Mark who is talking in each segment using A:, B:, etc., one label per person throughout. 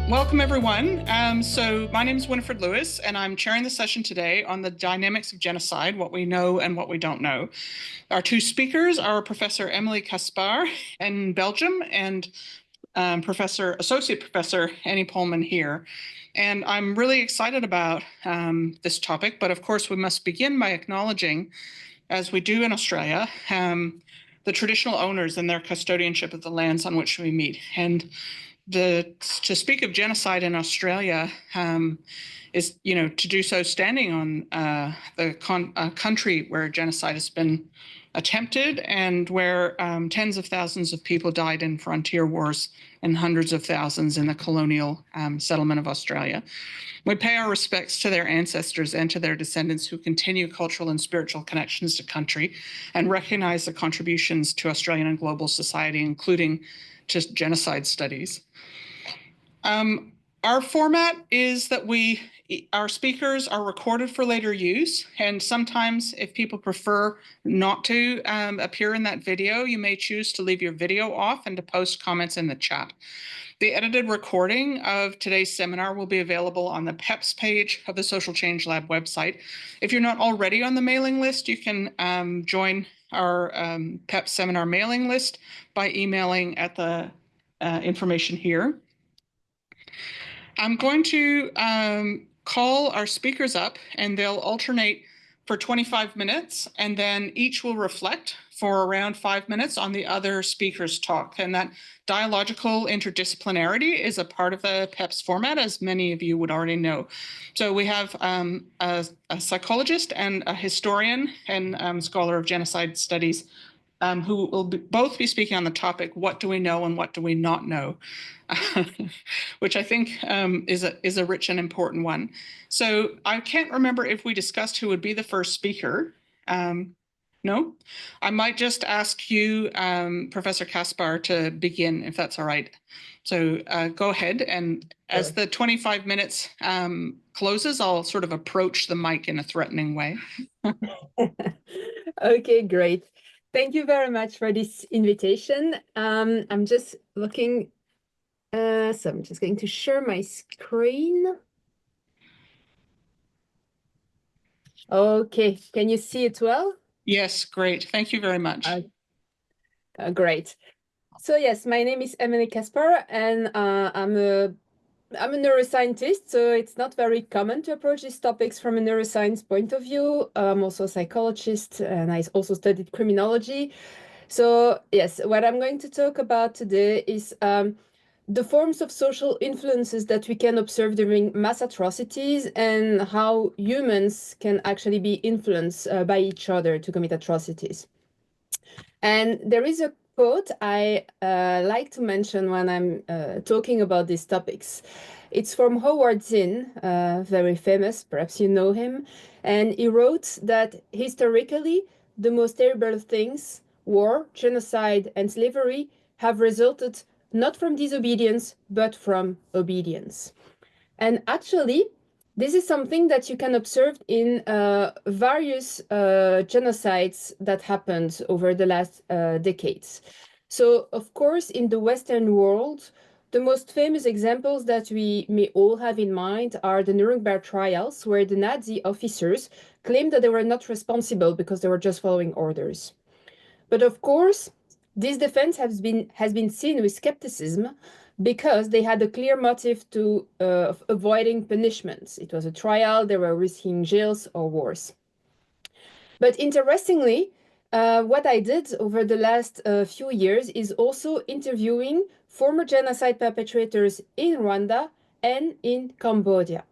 A: Welcome, everyone. So my name is Winifred Lewis, and I'm chairing the session today on the dynamics of genocide, what we know and what we don't know. Our two speakers are Professor Emily Caspar in Belgium and Associate Professor Annie Pohlman here. And I'm really excited about this topic, but of course we must begin by acknowledging, as we do in Australia, the traditional owners and their custodianship of the lands on which we meet. And to speak of genocide in Australia is, to do so standing on the country where genocide has been attempted and where tens of thousands of people died in frontier wars and hundreds of thousands in the colonial settlement of Australia. We pay our respects to their ancestors and to their descendants who continue cultural and spiritual connections to country and recognize the contributions to Australian and global society, including to genocide studies. Our format is that our speakers are recorded for later use, and sometimes if people prefer not to appear in that video, you may choose to leave your video off and to post comments in the chat. The edited recording of today's seminar will be available on the PEPSS page of the Social Change Lab website. If you're not already on the mailing list, you can join our PEPSS seminar mailing list by emailing at the information here. I'm going to call our speakers up, and they'll alternate for 25 minutes, and then each will reflect for around 5 minutes on the other speaker's talk. And that dialogical interdisciplinarity is a part of the PEPSS format, as many of you would already know. So we have a psychologist and a historian and scholar of genocide studies who will both be speaking on the topic, what do we know and what do we not know? Which I think is a rich and important one. So I can't remember if we discussed who would be the first speaker. No? I might just ask you, Professor Caspar, to begin, if that's all right. So go ahead, and as the 25 minutes closes, I'll sort of approach the mic in a threatening way.
B: Okay, great. Thank you very much for this invitation. I'm just looking, so I'm just going to share my screen. Okay, can you see it well?
A: Yes, great. Thank you very much.
B: Great. So yes, my name is Emily Caspar, and I'm a neuroscientist, so it's not very common to approach these topics from a neuroscience point of view. I'm also a psychologist, and I also studied criminology. So yes, what I'm going to talk about today is the forms of social influences that we can observe during mass atrocities and how humans can actually be influenced by each other to commit atrocities. And there is a quote I like to mention when I'm talking about these topics. It's from Howard Zinn, very famous, perhaps you know him. And he wrote that historically, the most terrible things, war, genocide, and slavery, have resulted not from disobedience, but from obedience. And actually, this is something that you can observe in various genocides that happened over the last decades. So, of course, in the Western world, the most famous examples that we may all have in mind are the Nuremberg trials, where the Nazi officers claimed that they were not responsible because they were just following orders. But of course, this defense has been seen with skepticism because they had a clear motive to avoiding punishments. It was a trial, they were risking jails or wars. But interestingly, what I did over the last few years is also interviewing former genocide perpetrators in Rwanda and in Cambodia,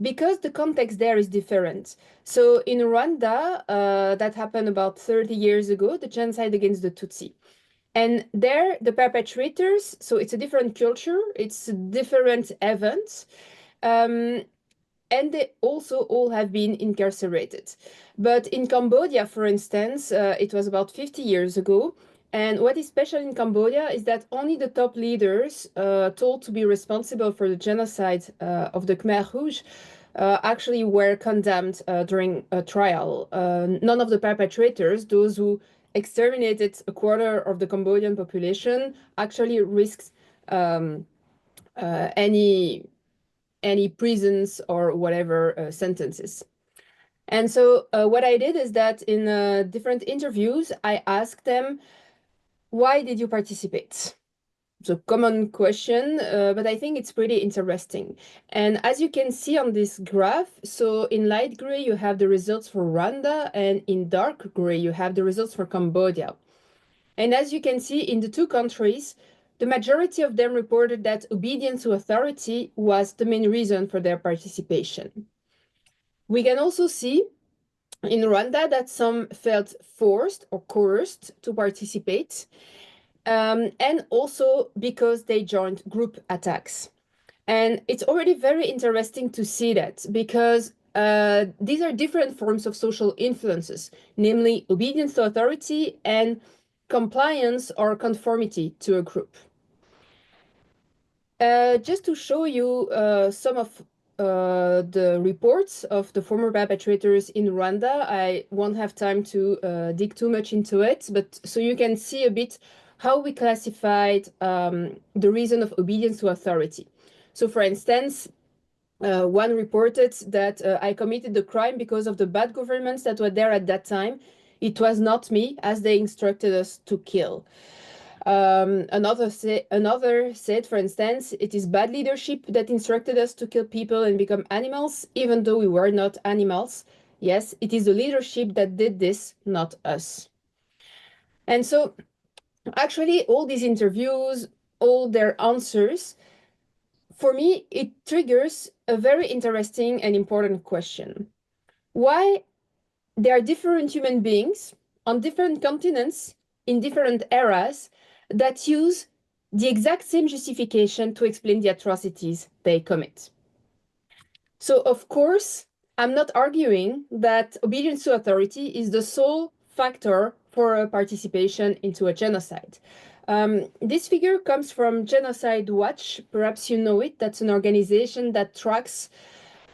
B: because the context there is different. So in Rwanda, that happened about 30 years ago, the genocide against the Tutsi. And there, the perpetrators, so it's a different culture, it's a different event, and they also all have been incarcerated. But in Cambodia, for instance, it was about 50 years ago. And what is special in Cambodia is that only the top leaders told to be responsible for the genocide of the Khmer Rouge actually were condemned during a trial. None of the perpetrators, those who exterminated a quarter of the Cambodian population, actually risked any prisons or whatever sentences. And so what I did is that in different interviews, I asked them, why did you participate? It's a common question, but I think it's pretty interesting. And as you can see on this graph, so in light gray, you have the results for Rwanda, and in dark gray, you have the results for Cambodia. And as you can see, in the two countries, the majority of them reported that obedience to authority was the main reason for their participation. We can also see in Rwanda that some felt forced or coerced to participate, and also because they joined group attacks. And it's already very interesting to see that, because these are different forms of social influences, namely obedience to authority and compliance or conformity to a group. Just to show you some of the reports of the former perpetrators in Rwanda, I won't have time to dig too much into it, but so you can see a bit how we classified the reason of obedience to authority. So for instance, one reported that I committed the crime because of the bad governments that were there at that time. It was not me, as they instructed us to kill. Another said, for instance, it is bad leadership that instructed us to kill people and become animals, even though we were not animals. Yes, it is the leadership that did this, not us. And so, actually, all these interviews, all their answers, for me, it triggers a very interesting and important question. Why there are different human beings on different continents in different eras that use the exact same justification to explain the atrocities they commit. So, of course, I'm not arguing that obedience to authority is the sole factor for participation into a genocide. This figure comes from Genocide Watch. Perhaps you know it. That's an organization that tracks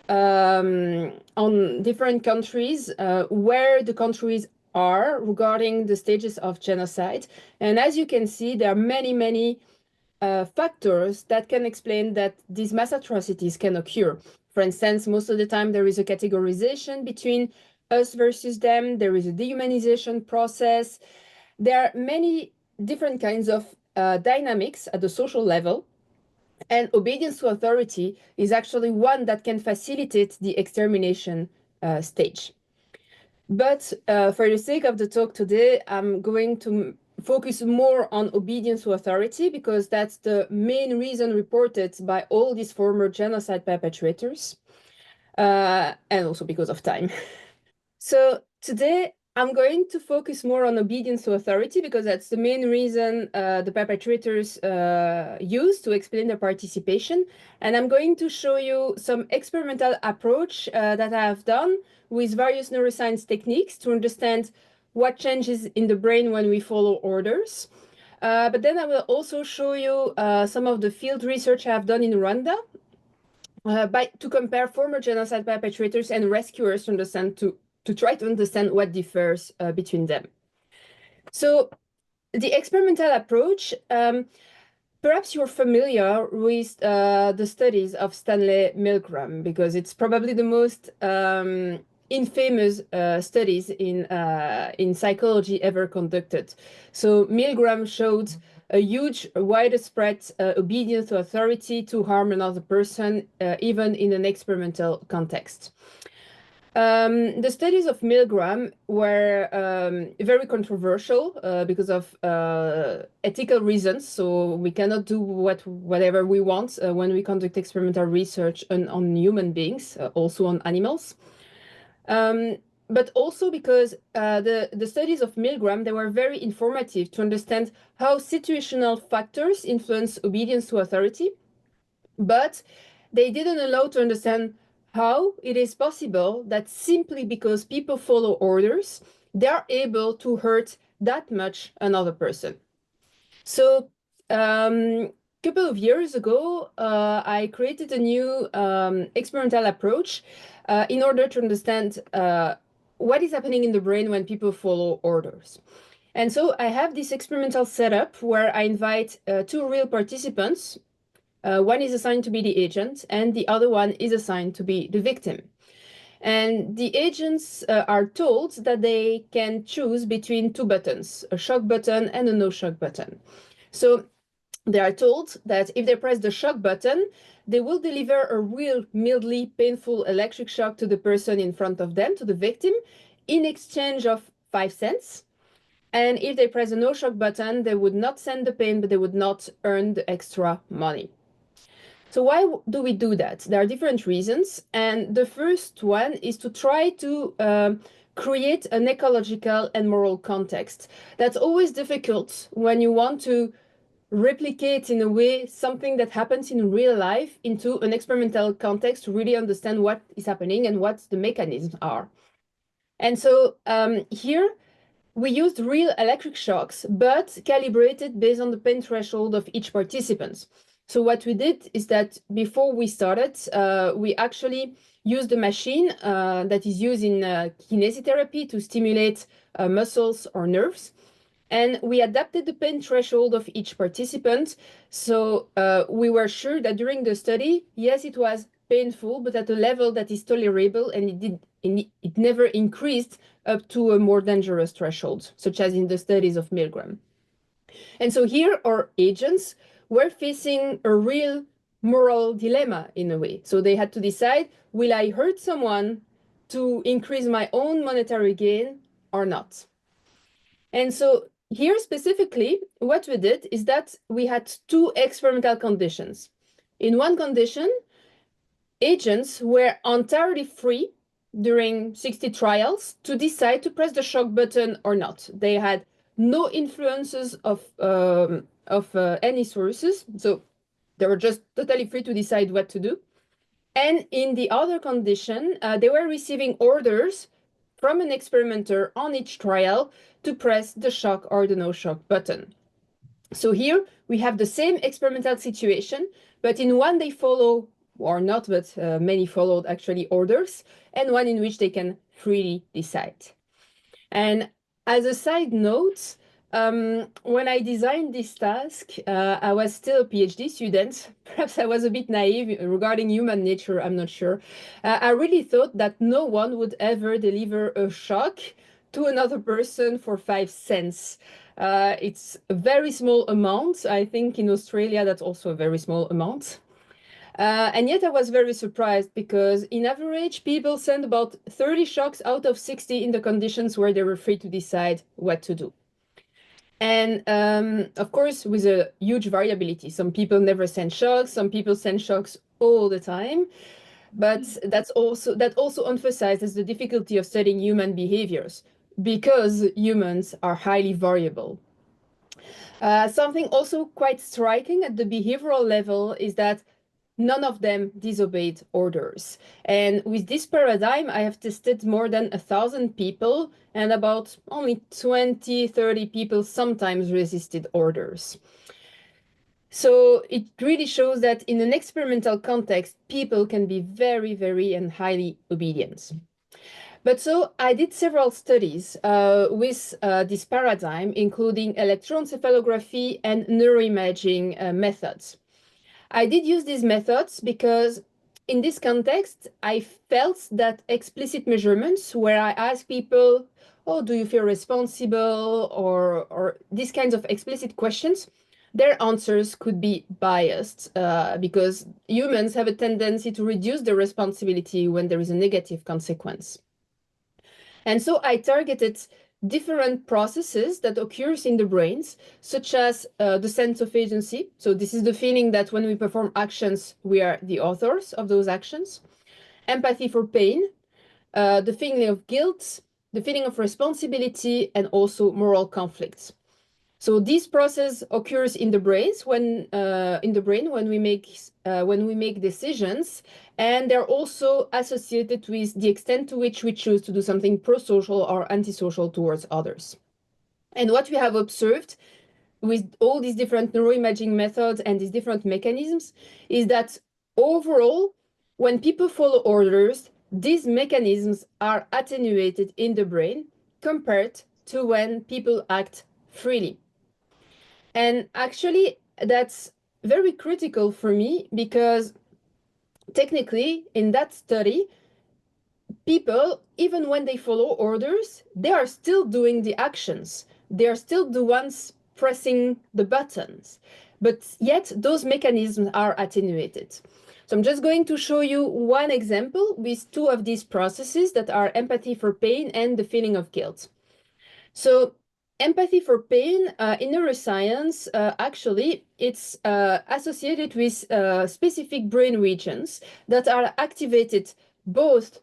B: on different countries where the countries are regarding the stages of genocide. And as you can see, there are many, many factors that can explain that these mass atrocities can occur. For instance, most of the time there is a categorization between us versus them. There is a dehumanization process. There are many different kinds of dynamics at the social level. And obedience to authority is actually one that can facilitate the extermination stage. But for the sake of the talk today, I'm going to focus more on obedience to authority, because that's the main reason reported by all these former genocide perpetrators, and also because of time. So today, I'm going to focus more on obedience to authority, because that's the main reason the perpetrators use to explain their participation. And I'm going to show you some experimental approach that I have done with various neuroscience techniques to understand what changes in the brain when we follow orders. But then I will also show you some of the field research I have done in Rwanda to compare former genocide perpetrators and rescuers to try to understand what differs between them. So the experimental approach, perhaps you're familiar with the studies of Stanley Milgram, because it's probably the most infamous studies in psychology ever conducted. So Milgram showed a huge, widespread obedience to authority to harm another person, even in an experimental context. The studies of Milgram were very controversial because of ethical reasons. So we cannot do whatever we want when we conduct experimental research on human beings, also on animals. But also because the studies of Milgram, they were very informative to understand how situational factors influence obedience to authority, but they didn't allow to understand how it is possible that simply because people follow orders, they are able to hurt that much another person. So a couple of years ago, I created a new experimental approach in order to understand what is happening in the brain when people follow orders. And so I have this experimental setup where I invite two real participants One is assigned to be the agent, and the other one is assigned to be the victim. And the agents are told that they can choose between two buttons, a shock button and a no shock button. So they are told that if they press the shock button, they will deliver a real mildly painful electric shock to the person in front of them, to the victim, in exchange of 5 cents. And if they press the no shock button, they would not send the pain, but they would not earn the extra money. So why do we do that? There are different reasons. And the first one is to try to create an ecological and moral context. That's always difficult when you want to replicate in a way something that happens in real life into an experimental context to really understand what is happening and what the mechanisms are. And so here we used real electric shocks, but calibrated based on the pain threshold of each participant. So what we did is that before we started, we actually used a machine that is used in kinesiotherapy to stimulate muscles or nerves. And we adapted the pain threshold of each participant. So we were sure that during the study, yes, it was painful, but at a level that is tolerable, and it never increased up to a more dangerous threshold, such as in the studies of Milgram. And so here our agents were facing a real moral dilemma in a way. So they had to decide, will I hurt someone to increase my own monetary gain or not? And so here specifically, what we did is that we had two experimental conditions. In one condition, agents were entirely free during 60 trials to decide to press the shock button or not. They had no influences of any sources, so they were just totally free to decide what to do. And in the other condition, they were receiving orders from an experimenter on each trial to press the shock or the no shock button. So here we have the same experimental situation, but in one they follow, or not, but many followed actually orders, and one in which they can freely decide. And as a side note, when I designed this task, I was still a PhD student. Perhaps I was a bit naive regarding human nature, I'm not sure. I really thought that no one would ever deliver a shock to another person for 5 cents. It's a very small amount. I think in Australia, that's also a very small amount. And yet I was very surprised because in average, people send about 30 shocks out of 60 in the conditions where they were free to decide what to do. And of course, with a huge variability. Some people never send shocks, some people send shocks all the time. But that also emphasizes the difficulty of studying human behaviors because humans are highly variable. Something also quite striking at the behavioral level is that none of them disobeyed orders. And with this paradigm, I have tested more than 1,000 people, and about only 20, 30 people sometimes resisted orders. So it really shows that in an experimental context, people can be very, very and highly obedient. But so I did several studies with this paradigm, including electroencephalography and neuroimaging methods. I did use these methods because in this context, I felt that explicit measurements where I ask people, oh, do you feel responsible? Or these kinds of explicit questions, their answers could be biased because humans have a tendency to reduce the responsibility when there is a negative consequence. And so I targeted different processes that occurs in the brains, such as the sense of agency. So this is the feeling that when we perform actions, we are the authors of those actions. Empathy for pain, the feeling of guilt, the feeling of responsibility, and also moral conflicts. So this process occurs in the brains when we make decisions, and they're also associated with the extent to which we choose to do something pro-social or antisocial towards others. And what we have observed with all these different neuroimaging methods and these different mechanisms is that overall, when people follow orders, these mechanisms are attenuated in the brain compared to when people act freely. And actually, that's very critical for me because technically in that study, people, even when they follow orders, they are still doing the actions. They are still the ones pressing the buttons. But yet those mechanisms are attenuated. So I'm just going to show you one example with two of these processes that are empathy for pain and the feeling of guilt. So empathy for pain in neuroscience, actually, it's associated with specific brain regions that are activated both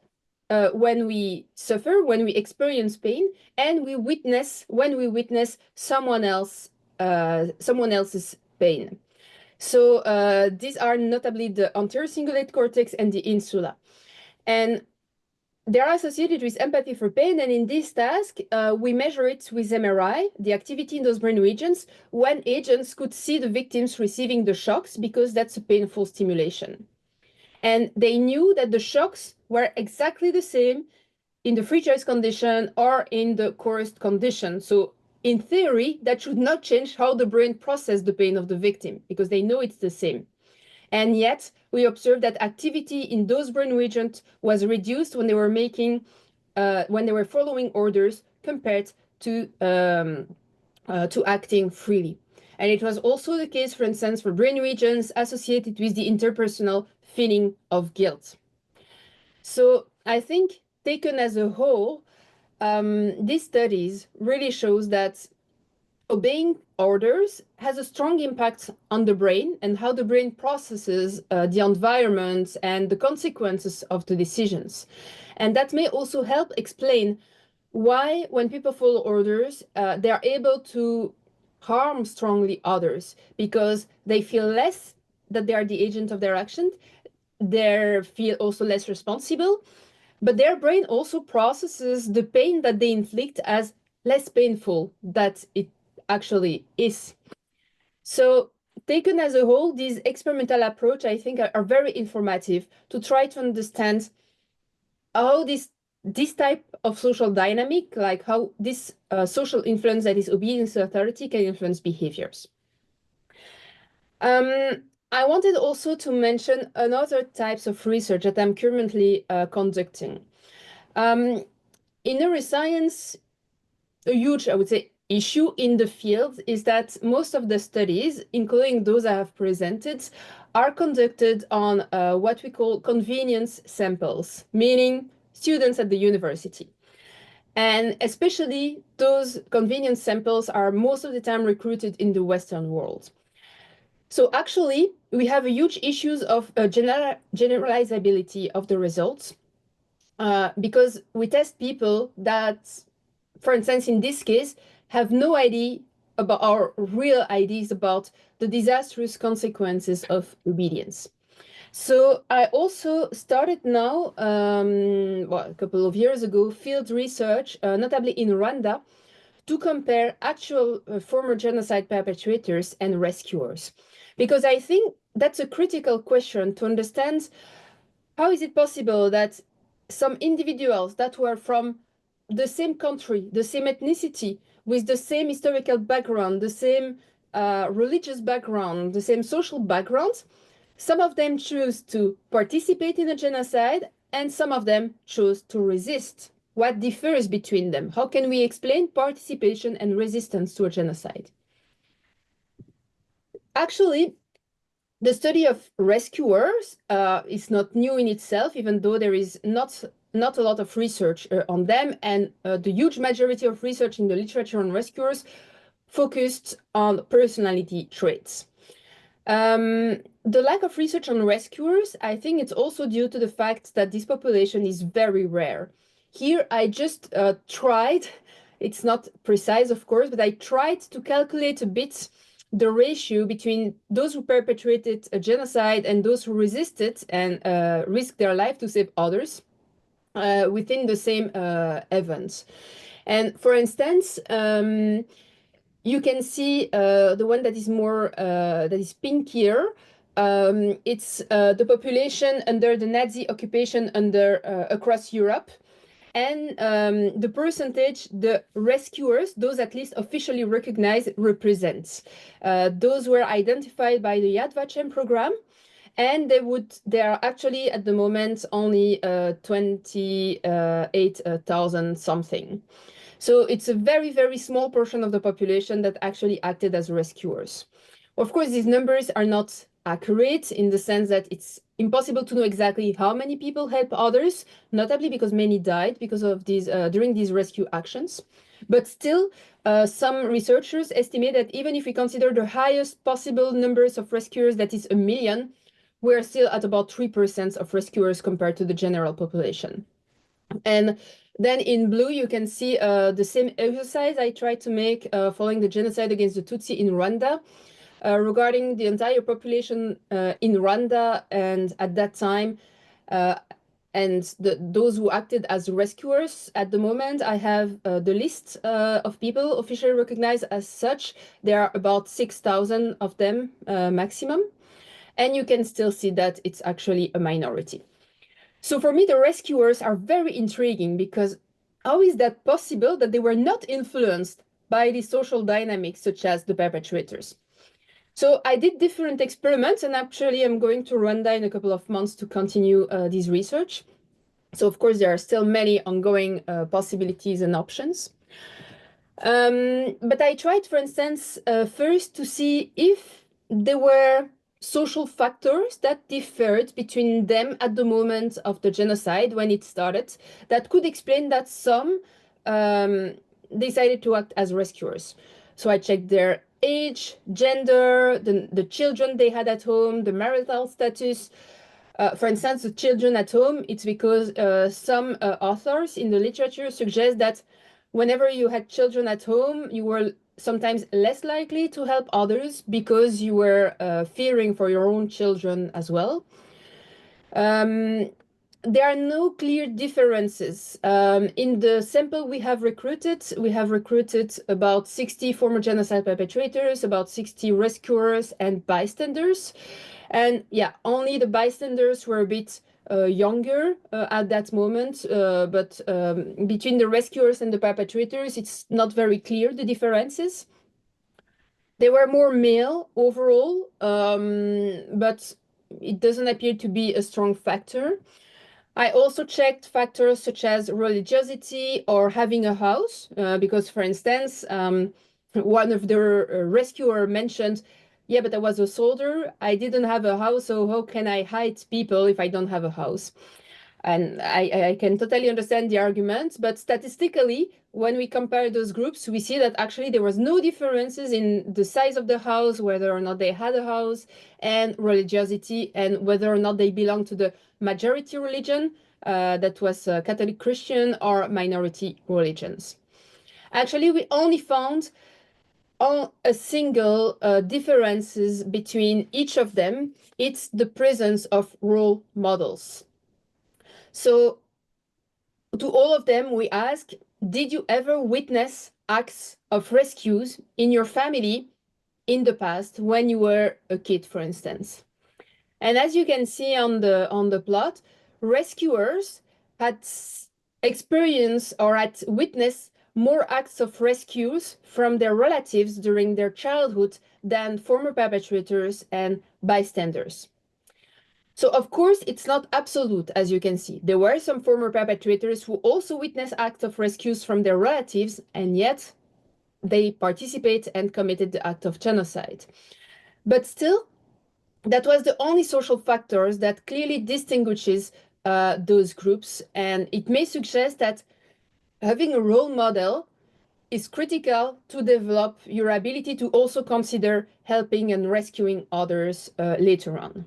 B: when we suffer, when we experience pain, and when we witness someone someone else's pain. So these are notably the anterior cingulate cortex and the insula. And they are associated with empathy for pain, and in this task, we measure it with MRI, the activity in those brain regions, when agents could see the victims receiving the shocks because that's a painful stimulation. And they knew that the shocks were exactly the same in the free choice condition or in the coerced condition. So in theory, that should not change how the brain processes the pain of the victim because they know it's the same. And yet we observed that activity in those brain regions was reduced when they were when they were following orders compared to acting freely. And it was also the case, for instance, for brain regions associated with the interpersonal feeling of guilt. So I think taken as a whole, these studies really shows that obeying orders has a strong impact on the brain and how the brain processes the environment and the consequences of the decisions. And that may also help explain why, when people follow orders, they are able to harm strongly others because they feel less that they are the agent of their action. They feel also less responsible, but their brain also processes the pain that they inflict as less painful that it actually is. So taken as a whole, these experimental approach, I think, are very informative to try to understand how this type of social dynamic, like how this social influence that is obedience to authority can influence behaviors. I wanted also to mention another types of research that I'm currently conducting. In neuroscience, a huge, I would say, issue in the field is that most of the studies, including those I have presented, are conducted on what we call convenience samples, meaning students at the university. And especially those convenience samples are most of the time recruited in the Western world. So actually, we have a huge issues of generalizability of the results because we test people that, for instance, in this case, have no idea about our real ideas about the disastrous consequences of obedience. So I also started now, well, a couple of years ago, field research, notably in Rwanda, to compare actual former genocide perpetrators and rescuers. Because I think that's a critical question to understand how is it possible that some individuals that were from the same country, the same ethnicity, with the same historical background, the same religious background, the same social background, some of them choose to participate in a genocide and some of them choose to resist. What differs between them? How can we explain participation and resistance to a genocide? Actually, the study of rescuers is not new in itself, even though there is not a lot of research on them, and the huge majority of research in the literature on rescuers focused on personality traits. The lack of research on rescuers, I think it's also due to the fact that this population is very rare. Here, I just tried, it's not precise, of course, but I tried to calculate a bit the ratio between those who perpetrated a genocide and those who resisted and risked their life to save others within the same event. And for instance, you can see the one that is more that is pink here. It's the population under the Nazi occupation across Europe. and the percentage the rescuers, those at least officially recognized, represent. Those were identified by the Yad Vashem program, and they are actually at the moment only 28,000 something. So it's a very, very small portion of the population that actually acted as rescuers. Of course, these numbers are not accurate in the sense that it's impossible to know exactly how many people help others, notably because many died because of these during these rescue actions. But still, some researchers estimate that even if we consider the highest possible numbers of rescuers, that is 1 million, we're still at about 3% of rescuers compared to the general population. And then in blue, you can see the same exercise I tried to make following the genocide against the Tutsi in Rwanda. Regarding the entire population in Rwanda, and at that time, and those who acted as rescuers. At the moment, I have the list of people officially recognized as such. There are about 6,000 of them maximum. And you can still see that it's actually a minority. So for me, the rescuers are very intriguing because how is that possible that they were not influenced by the social dynamics such as the perpetrators? So I did different experiments, and actually I'm going to Rwanda in a couple of months to continue this research. So of course, there are still many ongoing possibilities and options. But I tried, for instance, first to see if there were social factors that differed between them at the moment of the genocide when it started that could explain that some decided to act as rescuers. So I checked their age, gender, the children they had at home, the marital status. For instance, the children at home, it's because some authors in the literature suggest that whenever you had children at home, you were sometimes less likely to help others because you were fearing for your own children as well. There are no clear differences. In the sample we have recruited about 60 former genocide perpetrators, about 60 rescuers and bystanders. And yeah, only the bystanders were a bit younger at that moment, but between the rescuers and the perpetrators, it's not very clear, the differences. They were more male overall, but it doesn't appear to be a strong factor. I also checked factors such as religiosity or having a house, because, for instance, one of the rescuer mentioned, yeah, but I was a soldier. I didn't have a house, so how can I hide people if I don't have a house? And I can totally understand the argument, but statistically, when we compare those groups, we see that actually there was no differences in the size of the house, whether or not they had a house, and religiosity, and whether or not they belong to the majority religion, that was Catholic Christian, or minority religions. Actually, we only found on a single differences between each of them. It's the presence of role models. So to all of them, we ask, did you ever witness acts of rescues in your family in the past when you were a kid, for instance? And as you can see on the plot, rescuers had experienced or had witnessed more acts of rescues from their relatives during their childhood than former perpetrators and bystanders. So, of course, it's not absolute, as you can see. There were some former perpetrators who also witnessed acts of rescues from their relatives, and yet they participate and committed the act of genocide. But still, that was the only social factors that clearly distinguishes those groups, and it may suggest that having a role model is critical to develop your ability to also consider helping and rescuing others later on.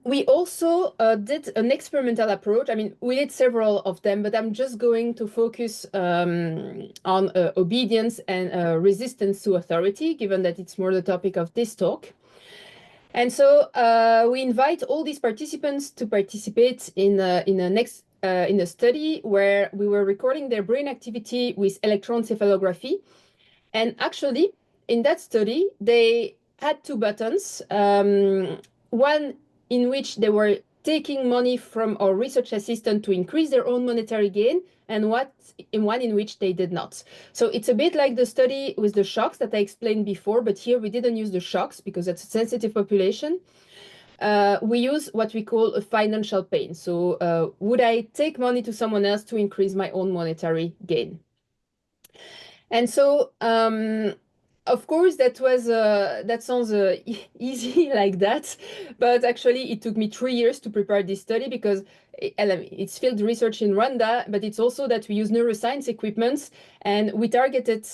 B: We also did an experimental approach. I mean, we did several of them, but I'm just going to focus on obedience and resistance to authority, given that it's more the topic of this talk. And so we invite all these participants to participate in a study where we were recording their brain activity with electroencephalography. And actually, in that study, they had two buttons. One in which they were taking money from our research assistant to increase their own monetary gain, and one in which they did not. So it's a bit like the study with the shocks that I explained before, but here we didn't use the shocks because that's a sensitive population. We use what we call a financial pain. So would I take money to someone else to increase my own monetary gain? And so, of course, that sounds easy like that, but actually it took me 3 years to prepare this study because it's field research in Rwanda, but it's also that we use neuroscience equipments and we targeted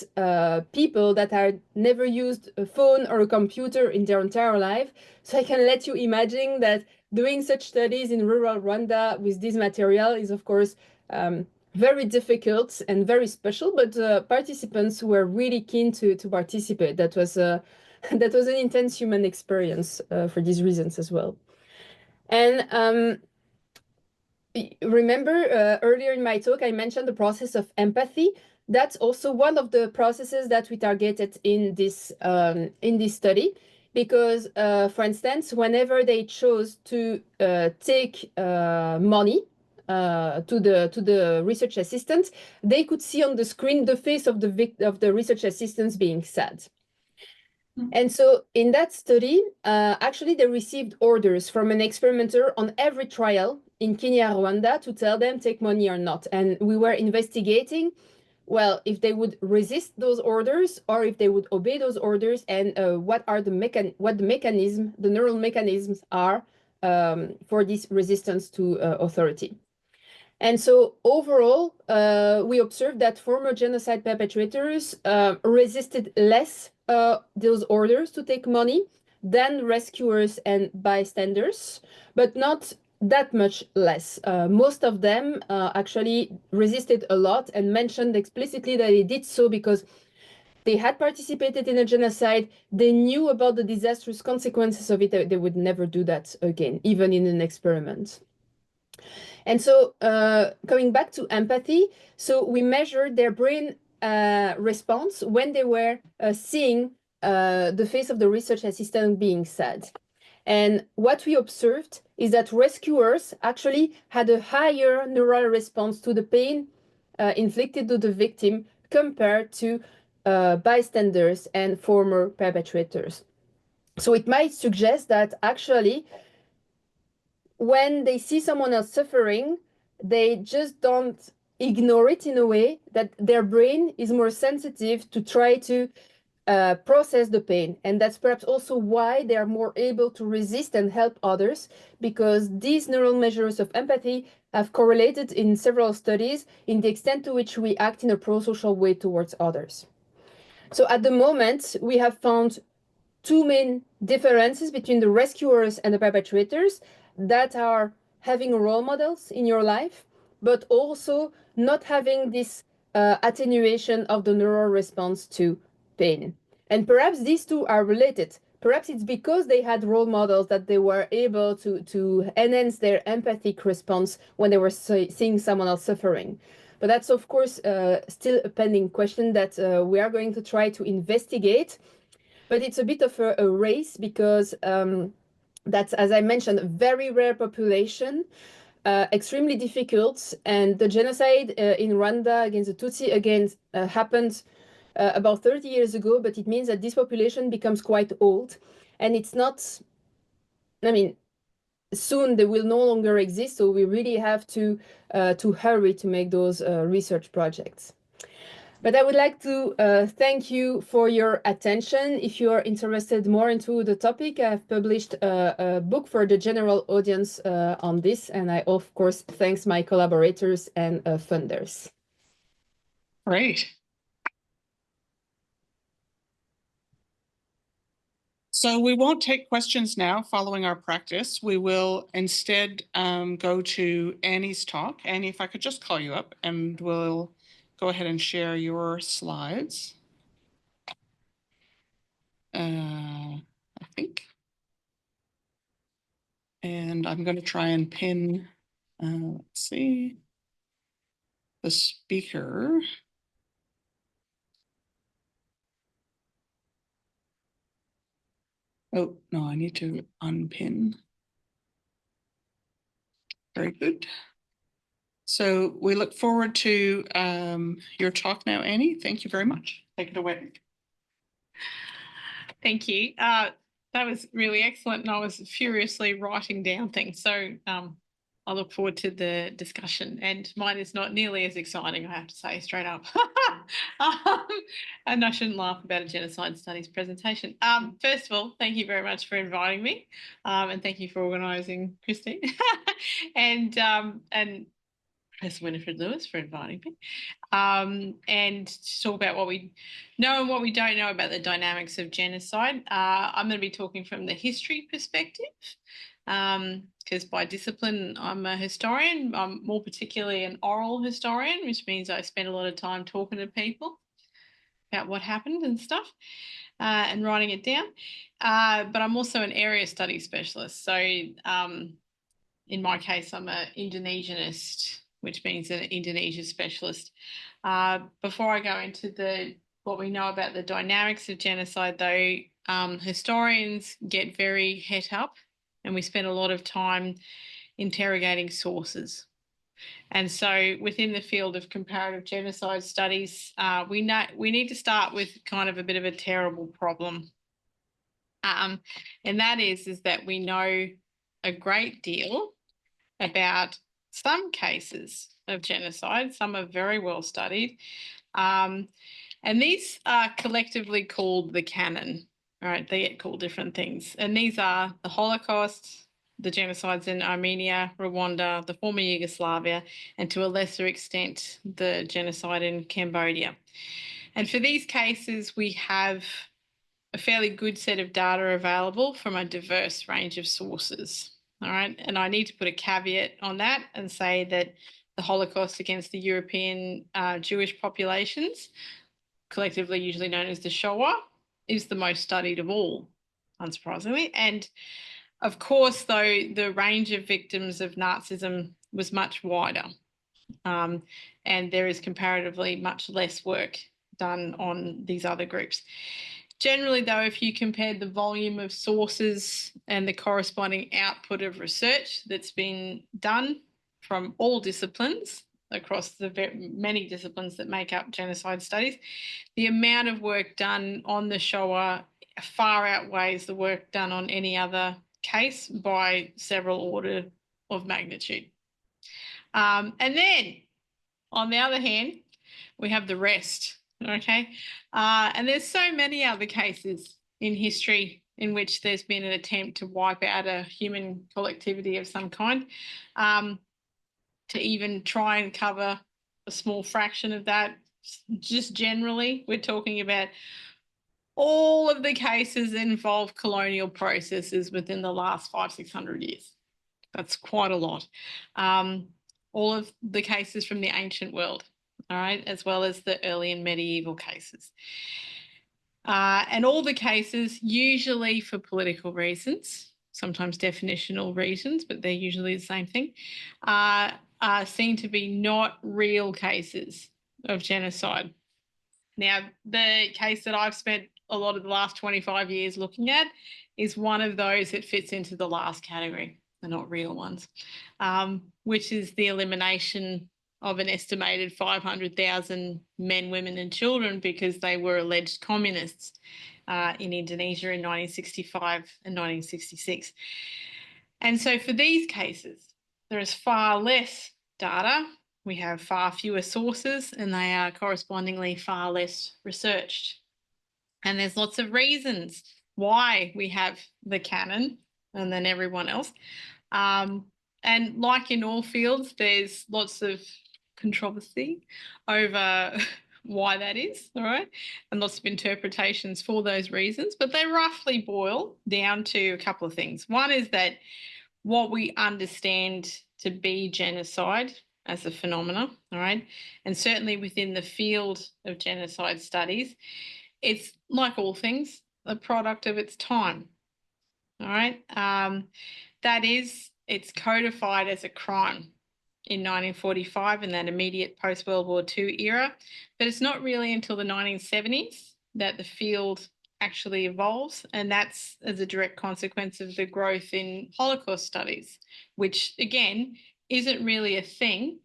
B: people that had never used a phone or a computer in their entire life. So I can let you imagine that doing such studies in rural Rwanda with this material is, of course, very difficult and very special, but participants were really keen to participate. That was that was an intense human experience for these reasons as well. And remember earlier in my talk, I mentioned the process of empathy. That's also one of the processes that we targeted in this study, because, for instance, whenever they chose to take money to the research assistant, they could see on the screen the face of the research assistants being sad. And so in that study, actually they received orders from an experimenter on every trial in Kenya, Rwanda, to tell them take money or not. And we were investigating, well, if they would resist those orders or if they would obey those orders, and what the neural mechanisms are for this resistance to authority. And so overall, we observed that former genocide perpetrators resisted less those orders to take money than rescuers and bystanders, but not that much less. Most of them actually resisted a lot and mentioned explicitly that they did so because they had participated in a genocide. They knew about the disastrous consequences of it. They would never do that again, even in an experiment. And so coming back to empathy, so we measured their brain response when they were seeing the face of the research assistant being sad. And what we observed is that rescuers actually had a higher neural response to the pain inflicted to the victim compared to bystanders and former perpetrators. So it might suggest that actually when they see someone else suffering, they just don't ignore it in a way, that their brain is more sensitive to try to process the pain. And that's perhaps also why they are more able to resist and help others, because these neural measures of empathy have correlated in several studies in the extent to which we act in a pro-social way towards others. So at the moment, we have found two main differences between the rescuers and the perpetrators, that are having role models in your life, but also not having this attenuation of the neural response to pain. And perhaps these two are related. Perhaps it's because they had role models that they were able to enhance their empathic response when they were seeing someone else suffering. But that's, of course, still a pending question that we are going to try to investigate. But it's a bit of a race because that's, as I mentioned, a very rare population, extremely difficult. And the genocide in Rwanda against the Tutsi happened about 30 years ago, but it means that this population becomes quite old. And it's not, I mean, soon they will no longer exist. So we really have to hurry to make those research projects. But I would like to thank you for your attention. If you are interested more into the topic, I've published a book for the general audience on this. And I, of course, thanks my collaborators and funders.
A: Great. So we won't take questions now following our practice. We will instead go to Annie's talk. Annie, if I could just call you up, and we'll go ahead and share your slides. I think. And I'm going to try and pin, let's see, the speaker. Oh, no, I need to unpin. Very good. So we look forward to your talk now, Annie. Thank you very much. Take it away.
C: Thank you. That was really excellent, and I was furiously writing down things. So I look forward to the discussion, and mine is not nearly as exciting, I have to say, straight up. And I shouldn't laugh about a genocide studies presentation. First of all, thank you very much for inviting me, and thank you for organising, Christine, and Professor Winifred Lewis for inviting me. And to talk about what we know and what we don't know about the dynamics of genocide. I'm going to be talking from the history perspective, because by discipline, I'm a historian. I'm more particularly an oral historian, which means I spend a lot of time talking to people about what happened and stuff, and writing it down. But I'm also an area study specialist. So in my case, I'm an Indonesianist, which means an Indonesia specialist. Before I go into what we know about the dynamics of genocide, though, historians get very het up, and we spend a lot of time interrogating sources. And so within the field of comparative genocide studies, we need to start with kind of a bit of a terrible problem. And that is that we know a great deal about some cases of genocide. Some are very well studied. And these are collectively called the canon. All right, they get called different things. And these are the Holocaust, the genocides in Armenia, Rwanda, the former Yugoslavia, and to a lesser extent, the genocide in Cambodia. And for these cases, we have a fairly good set of data available from a diverse range of sources. All right, and I need to put a caveat on that and say that the Holocaust against the European Jewish populations, collectively usually known as the Shoah, is the most studied of all, unsurprisingly. And of course, though, the range of victims of Nazism was much wider, and there is comparatively much less work done on these other groups. Generally, though, if you compared the volume of sources and the corresponding output of research that's been done from all disciplines across the many disciplines that make up genocide studies, the amount of work done on the Shoah far outweighs the work done on any other case by several order of magnitude. And then, on the other hand, we have the rest. Okay, and there's so many other cases in history in which there's been an attempt to wipe out a human collectivity of some kind. To even try and cover a small fraction of that, just generally, we're talking about all of the cases that involve colonial processes within the last 500-600 years. That's quite a lot. All of the cases from the ancient world. All right, as well as the early and medieval cases. And all the cases, usually for political reasons, sometimes definitional reasons, but they're usually the same thing, are seen to be not real cases of genocide. Now, the case that I've spent a lot of the last 25 years looking at is one of those that fits into the last category, the not real ones, which is the elimination of an estimated 500,000 men, women and children because they were alleged communists in Indonesia in 1965 and 1966. And so for these cases, there is far less data. We have far fewer sources and they are correspondingly far less researched. And there's lots of reasons why we have the canon and then everyone else. And like in all fields, there's lots of controversy over why that is, all right, and lots of interpretations for those reasons, but they roughly boil down to a couple of things. One is that what we understand to be genocide as a phenomenon, all right, and certainly within the field of genocide studies, it's like all things, a product of its time, all right. That is, it's codified as a crime in 1945 in that immediate post-World War II era, but it's not really until the 1970s that the field actually evolves, and that's as a direct consequence of the growth in Holocaust studies, which again isn't really a thing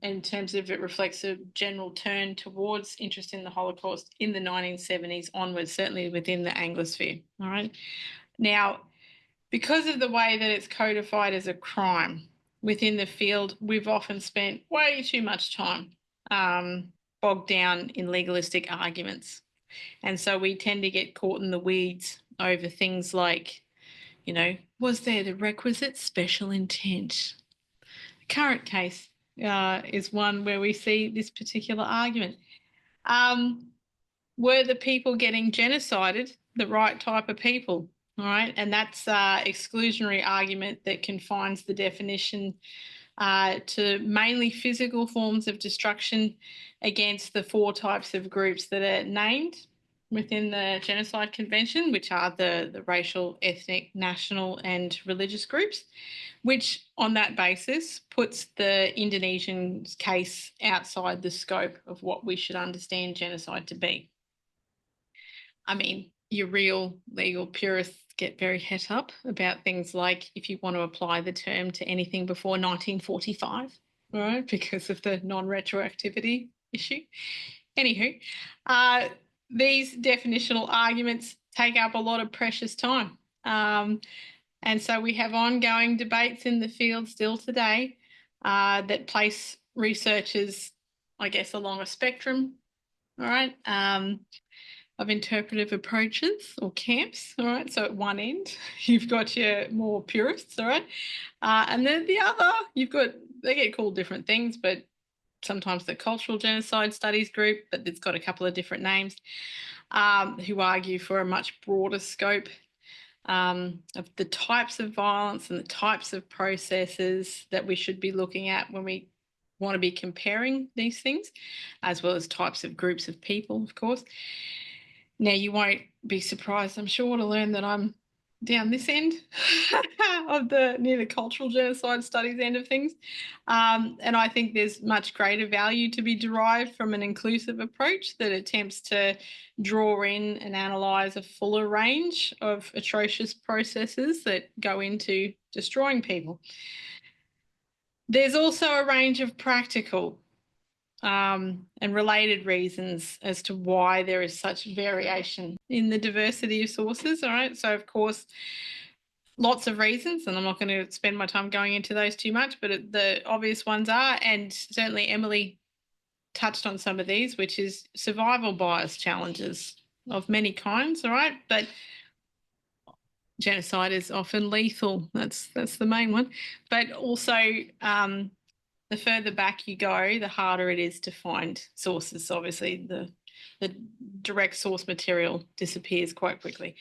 C: in terms of it reflects a general turn towards interest in the Holocaust in the 1970s onwards, certainly within the Anglosphere. All right. Now, because of the way that it's codified as a crime within the field, we've often spent way too much time bogged down in legalistic arguments. And so we tend to get caught in the weeds over things like, you know, was there the requisite special intent? The current case is one where we see this particular argument. Were the people getting genocided the right type of people? All right. And that's exclusionary argument that confines the definition to mainly physical forms of destruction against the 4 types of groups that are named within the Genocide Convention, which are the racial, ethnic, national, and religious groups, which on that basis puts the Indonesian case outside the scope of what we should understand genocide to be. I mean, your real legal purists get very het up about things like if you want to apply the term to anything before 1945, right, because of the non-retroactivity issue. Anywho, these definitional arguments take up a lot of precious time. And so we have ongoing debates in the field still today that place researchers, I guess, along a spectrum, all right, of interpretive approaches or camps, all right? So at one end, you've got your more purists, all right? And then the other, you've got, they get called different things, but sometimes the Cultural Genocide Studies group, but it's got a couple of different names, who argue for a much broader scope of the types of violence and the types of processes that we should be looking at when we want to be comparing these things, as well as types of groups of people, of course. Now, you won't be surprised, I'm sure, to learn that I'm down this end of near the cultural genocide studies end of things. And I think there's much greater value to be derived from an inclusive approach that attempts to draw in and analyse a fuller range of atrocious processes that go into destroying people. There's also a range of practical and related reasons as to why there is such variation in the diversity of sources, all right? So, of course, lots of reasons, and I'm not going to spend my time going into those too much, but the obvious ones are, and certainly Emily touched on some of these, which is survival bias challenges of many kinds, all right? But genocide is often lethal. That's the main one. But also, the further back you go, the harder it is to find sources. So obviously, the direct source material disappears quite quickly.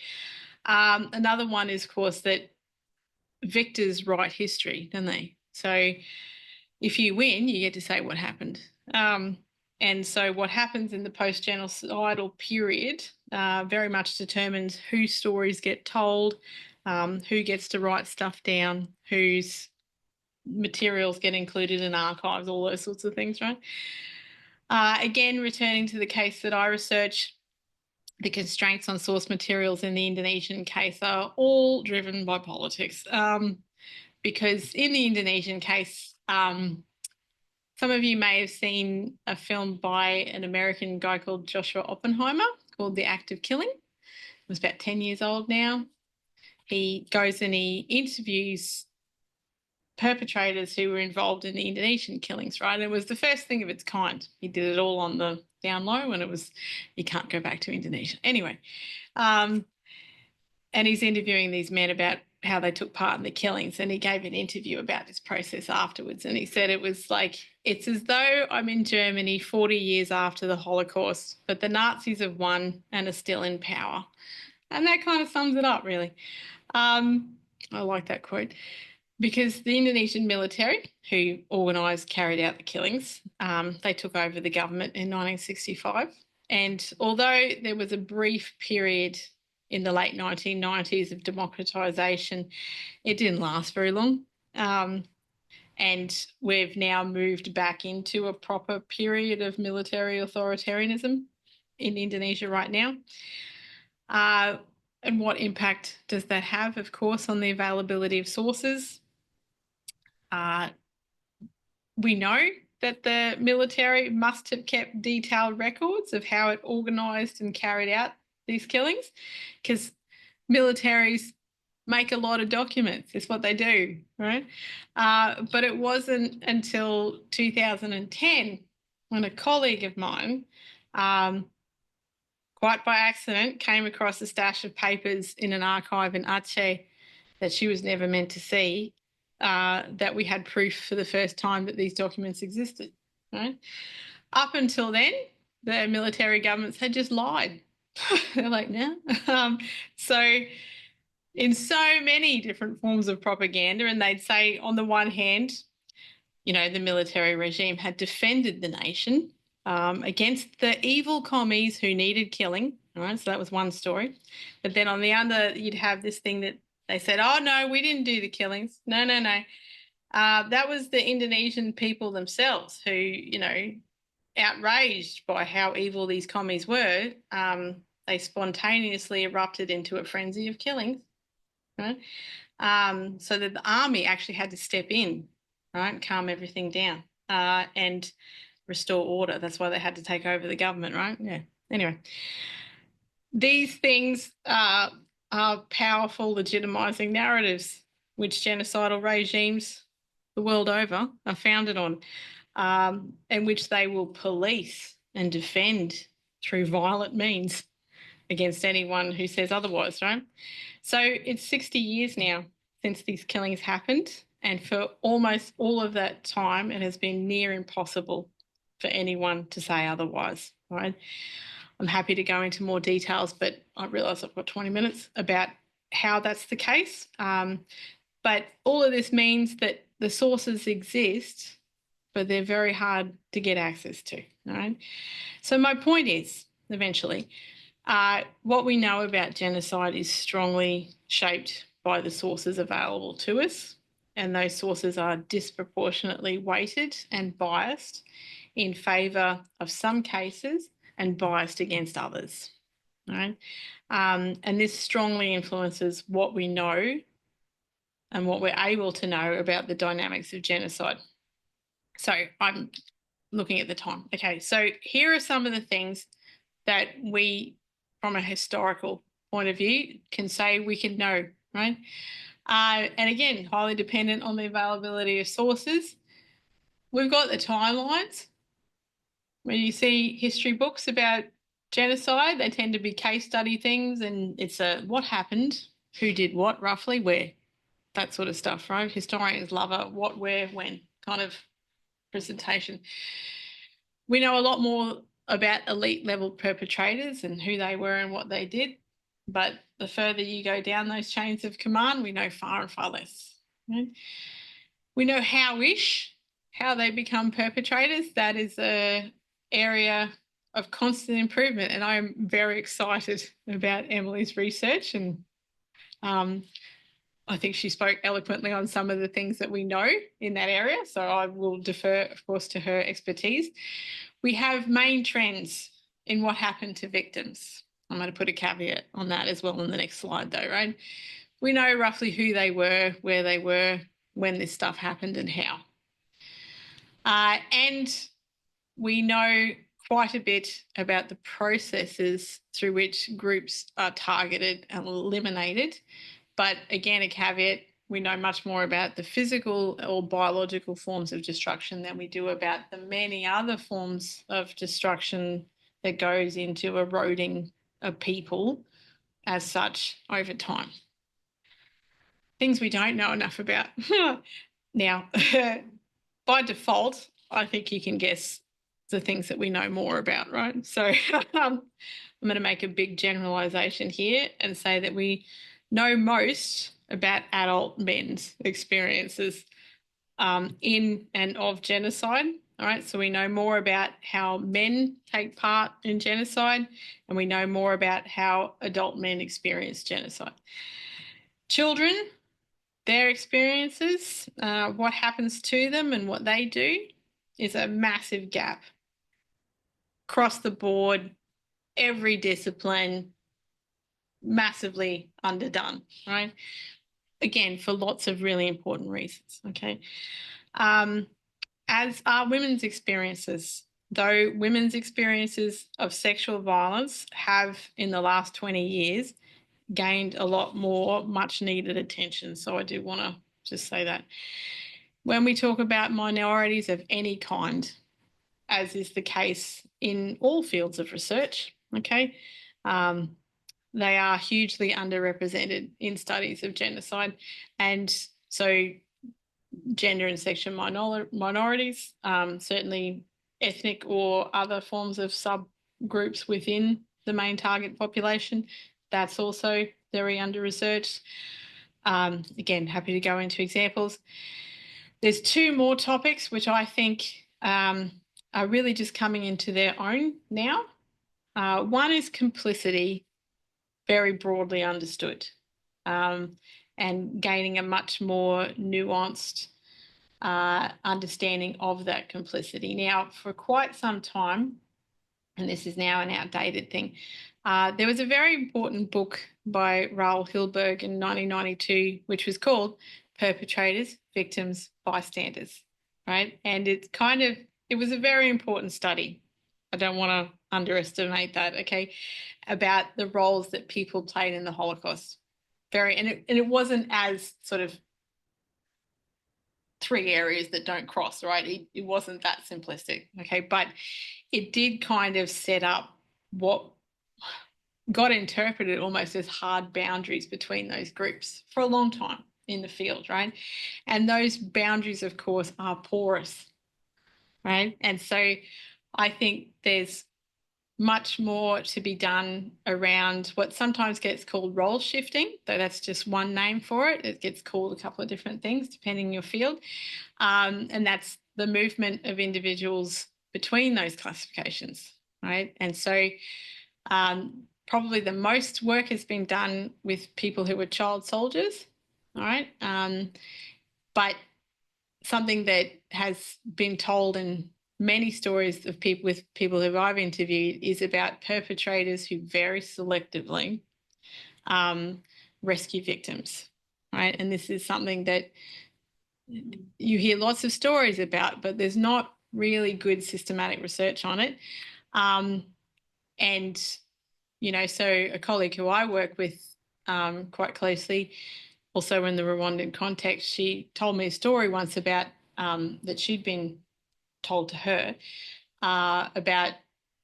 C: Another one is, of course, that victors write history, don't they? So if you win, you get to say what happened. And so what happens in the post-genocidal period very much determines whose stories get told, who gets to write stuff down, whose materials get included in archives, all those sorts of things, right? Again, returning to the case that I research, the constraints on source materials in the Indonesian case are all driven by politics. Because in the Indonesian case, some of you may have seen a film by an American guy called Joshua Oppenheimer called The Act of Killing. It was about 10 years old now. He goes and he interviews perpetrators who were involved in the Indonesian killings, right? And it was the first thing of its kind. He did it all on the down low, and it was, you can't go back to Indonesia. Anyway, and he's interviewing these men about how they took part in the killings, and he gave an interview about this process afterwards, and he said it was like, it's as though I'm in Germany 40 years after the Holocaust, but the Nazis have won and are still in power. And that kind of sums it up, really. I like that quote. Because the Indonesian military, who carried out the killings, they took over the government in 1965. And although there was a brief period in the late 1990s of democratisation, it didn't last very long. And we've now moved back into a proper period of military authoritarianism in Indonesia right now. And what impact does that have, of course, on the availability of sources? We know that the military must have kept detailed records of how it organised and carried out these killings, because militaries make a lot of documents. It's what they do, right? But it wasn't until 2010 when a colleague of mine, quite by accident, came across a stash of papers in an archive in Aceh that she was never meant to see, that we had proof for the first time that these documents existed, right? Up until then, the military governments had just lied. They're like, no. So in so many different forms of propaganda, and they'd say, on the one hand, you know, the military regime had defended the nation against the evil commies who needed killing. All right, so that was one story. But then on the other, you'd have this thing that they said, oh, no, we didn't do the killings. No, no, no. That was the Indonesian people themselves who, you know, outraged by how evil these commies were, they spontaneously erupted into a frenzy of killings, right? So that the army actually had to step in, right, calm everything down and restore order. That's why they had to take over the government, right? Yeah. Anyway, these things are powerful, legitimising narratives which genocidal regimes the world over are founded on, and which they will police and defend through violent means against anyone who says otherwise, right? So it's 60 years now since these killings happened, and for almost all of that time, it has been near impossible for anyone to say otherwise, right? I'm happy to go into more details, but I realise I've got 20 minutes about how that's the case. But all of this means that the sources exist, but they're very hard to get access to, right? So my point is, eventually, what we know about genocide is strongly shaped by the sources available to us, and those sources are disproportionately weighted and biased in favour of some cases and biased against others, right? And this strongly influences what we know and what we're able to know about the dynamics of genocide. So I'm looking at the time. Okay, so here are some of the things that we, from a historical point of view, can say we can know, right? And again, highly dependent on the availability of sources. We've got the timelines. When you see history books about genocide, they tend to be case study things, and it's a what happened, who did what, roughly, where, that sort of stuff, right? Historians love a what, where, when kind of presentation. We know a lot more about elite level perpetrators and who they were and what they did, but the further you go down those chains of command, we know far and far less. Right? We know how they become perpetrators. That is an area of constant improvement, and I'm very excited about Emily's research, and I think she spoke eloquently on some of the things that we know in that area, so I will defer, of course, to her expertise. We have main trends in what happened to victims. I'm going to put a caveat on that as well in the next slide, though, right? We know roughly who they were, where they were, when this stuff happened and how. And we know quite a bit about the processes through which groups are targeted and eliminated. But again, a caveat, we know much more about the physical or biological forms of destruction than we do about the many other forms of destruction that goes into eroding a people as such over time. Things we don't know enough about. Now, by default, I think you can guess the things that we know more about, right? So I'm going to make a big generalisation here and say that we know most about adult men's experiences in and of genocide. All right, so we know more about how men take part in genocide, and we know more about how adult men experience genocide. Children, their experiences, what happens to them and what they do is a massive gap. Across the board, every discipline, massively underdone, right? again, for lots of really important reasons, okay? As are women's experiences, though women's experiences of sexual violence have, in the last 20 years, gained a lot more much needed attention. So I do want to just say that. When we talk about minorities of any kind, as is the case in all fields of research, okay, they are hugely underrepresented in studies of genocide. And so gender and sexual minorities, certainly ethnic or other forms of subgroups within the main target population, that's also very under-researched. Again, happy to go into examples. There's two more topics which I think are really just coming into their own now. One is complicity, very broadly understood, and gaining a much more nuanced understanding of that complicity. Now, for quite some time, and this is now an outdated thing, there was a very important book by Raoul Hilberg in 1992, which was called Perpetrators, Victims, Bystanders, right? And it was a very important study. I don't want to underestimate that, okay, about the roles that people played in the Holocaust. And it wasn't as sort of three areas that don't cross, right? It wasn't that simplistic, okay? But it did kind of set up what got interpreted almost as hard boundaries between those groups for a long time in the field, right? And those boundaries, of course, are porous, right? And so I think there's much more to be done around what sometimes gets called role shifting, though that's just one name for it. It gets called a couple of different things depending on your field. And that's the movement of individuals between those classifications, right? And so probably the most work has been done with people who were child soldiers, all right? But something that has been told in many stories of people who I've interviewed is about perpetrators who very selectively rescue victims, right? And this is something that you hear lots of stories about, but there's not really good systematic research on it. And, you know, so a colleague who I work with quite closely, also in the Rwandan context, she told me a story once about that she'd been told to her about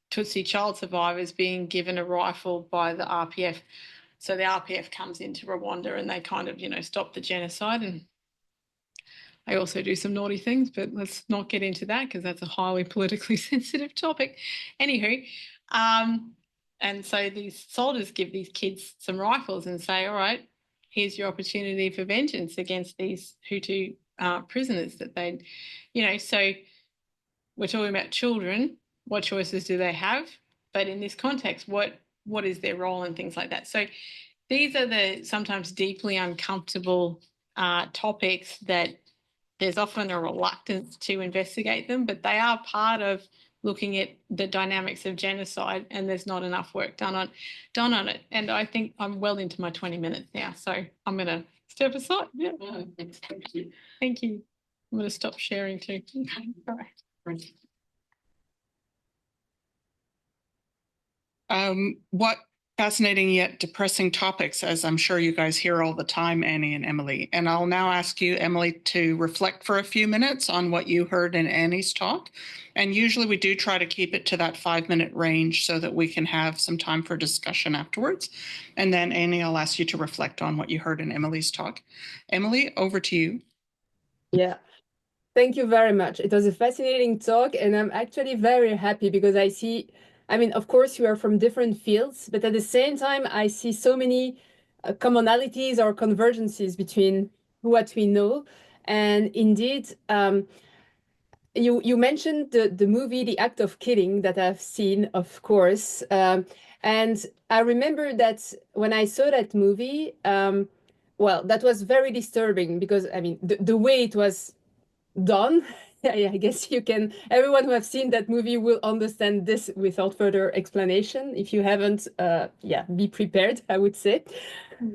C: Tutsi child survivors being given a rifle by the RPF. So the RPF comes into Rwanda and they kind of, you know, stop the genocide. And they also do some naughty things, but let's not get into that because that's a highly politically sensitive topic. Anywho, and so these soldiers give these kids some rifles and say, all right, here's your opportunity for vengeance against these Hutu prisoners that they, you know, so we're talking about children. What choices do they have? But in this context, what is their role and things like that? So these are the sometimes deeply uncomfortable topics that there's often a reluctance to investigate them, but they are part of looking at the dynamics of genocide, and there's not enough work done on it. And I think I'm well into my 20 minutes now, so I'm going to step aside. Yeah. Thank you. Thank you. I'm going to stop sharing too. All right.
A: What fascinating yet depressing topics, as I'm sure you guys hear all the time, Annie and Emily. And I'll now ask you, Emily, to reflect for a few minutes on what you heard in Annie's talk. And usually we do try to keep it to that 5-minute range so that we can have some time for discussion afterwards. And then Annie, I'll ask you to reflect on what you heard in Emily's talk. Emily, over to you.
B: Yeah. Thank you very much. It was a fascinating talk, and I'm actually very happy because I mean, of course, we are from different fields, but at the same time, I see so many commonalities or convergences between what we know. And indeed, you mentioned the movie The Act of Killing that I've seen, of course. And I remember that when I saw that movie, well, that was very disturbing because, I mean, the way it was done I guess you can, everyone who have seen that movie will understand this without further explanation. If you haven't, yeah, be prepared, I would say.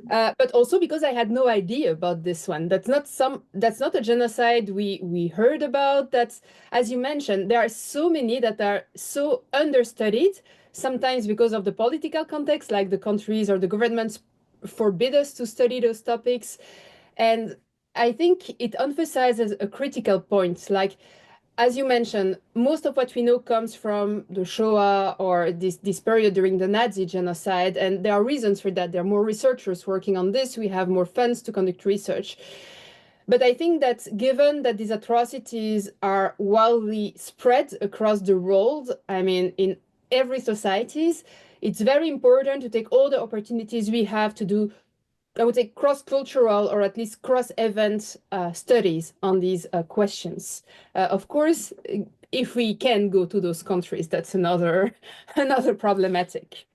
B: But also because I had no idea about this one. That's not a genocide we heard about. That's, as you mentioned, there are so many that are so understudied, sometimes because of the political context, like the countries or the governments forbid us to study those topics. And I think it emphasizes a critical point. Like, as you mentioned, most of what we know comes from the Shoah or this period during the Nazi genocide, and there are reasons for that. There are more researchers working on this. We have more funds to conduct research. But I think that given that these atrocities are widely spread across the world, I mean, in every societies, it's very important to take all the opportunities we have to do, I would say, cross-cultural or at least cross-event studies on these questions. Of course, if we can go to those countries, that's another problematic.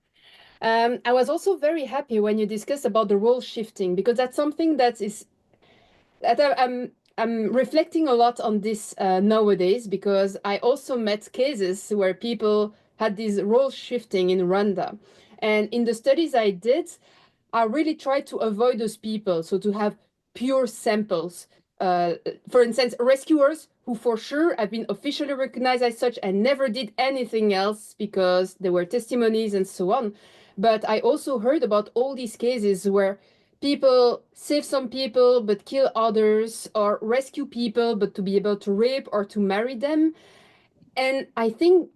B: I was also very happy when you discussed about the role shifting, because that's something that I'm reflecting a lot on this nowadays, because I also met cases where people had this role shifting in Rwanda. And in the studies I did, I really try to avoid those people. So to have pure samples. For instance, rescuers who for sure have been officially recognized as such and never did anything else because there were testimonies and so on. But I also heard about all these cases where people save some people but kill others, or rescue people but to be able to rape or to marry them. And I think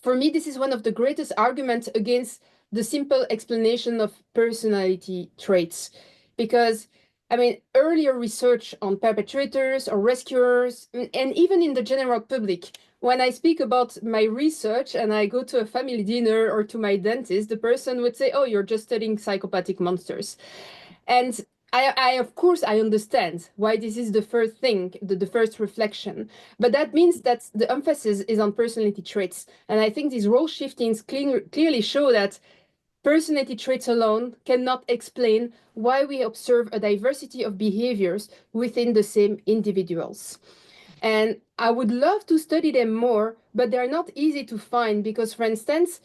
B: for me, this is one of the greatest arguments against the simple explanation of personality traits. Because, I mean, earlier research on perpetrators or rescuers, and even in the general public, when I speak about my research and I go to a family dinner or to my dentist, the person would say, oh, you're just studying psychopathic monsters. And of course, I understand why this is the first thing, the first reflection. But that means that the emphasis is on personality traits. And I think these role shiftings clearly show that personality traits alone cannot explain why we observe a diversity of behaviors within the same individuals. And I would love to study them more, but they're not easy to find because, for instance,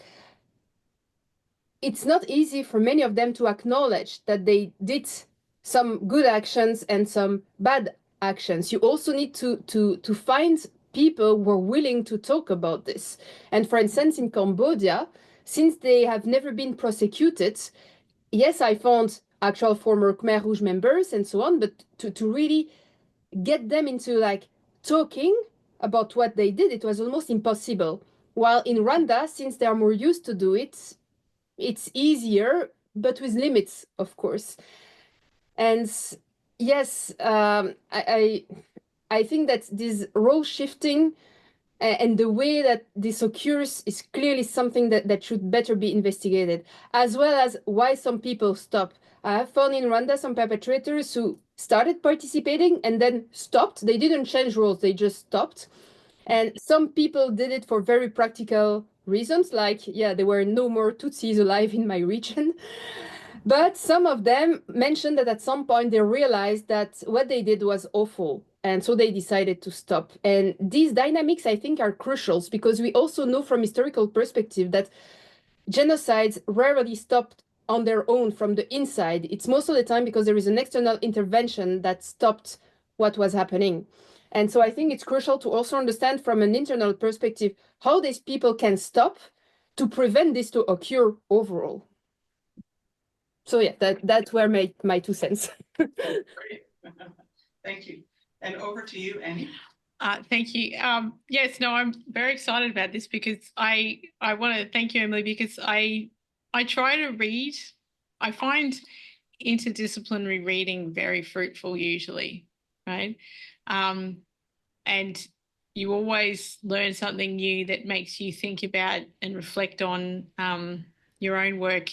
B: it's not easy for many of them to acknowledge that they did some good actions and some bad actions. You also need to find people who are willing to talk about this. And for instance, in Cambodia, since they have never been prosecuted, yes, I found actual former Khmer Rouge members and so on, but to really get them into like talking about what they did, it was almost impossible. While in Rwanda, since they are more used to do it, it's easier, but with limits, of course. And yes, I think that this role shifting and the way that this occurs is clearly something that should better be investigated, as well as why some people stop. I have found in Rwanda some perpetrators who started participating and then stopped. They didn't change roles, they just stopped. And some people did it for very practical reasons, like, yeah, there were no more Tutsis alive in my region. But some of them mentioned that at some point they realized that what they did was awful. And so they decided to stop. And these dynamics, I think, are crucial because we also know from historical perspective that genocides rarely stopped on their own from the inside. It's most of the time because there is an external intervention that stopped what was happening. And so I think it's crucial to also understand from an internal perspective how these people can stop to prevent this to occur overall. So yeah, that's where my 2 cents.
A: Great. Thank you. And over to you, Annie.
C: Thank you. Yes, no, I'm very excited about this because I want to thank you, Emily, because I try to read. I find interdisciplinary reading very fruitful usually, right? And you always learn something new that makes you think about and reflect on your own work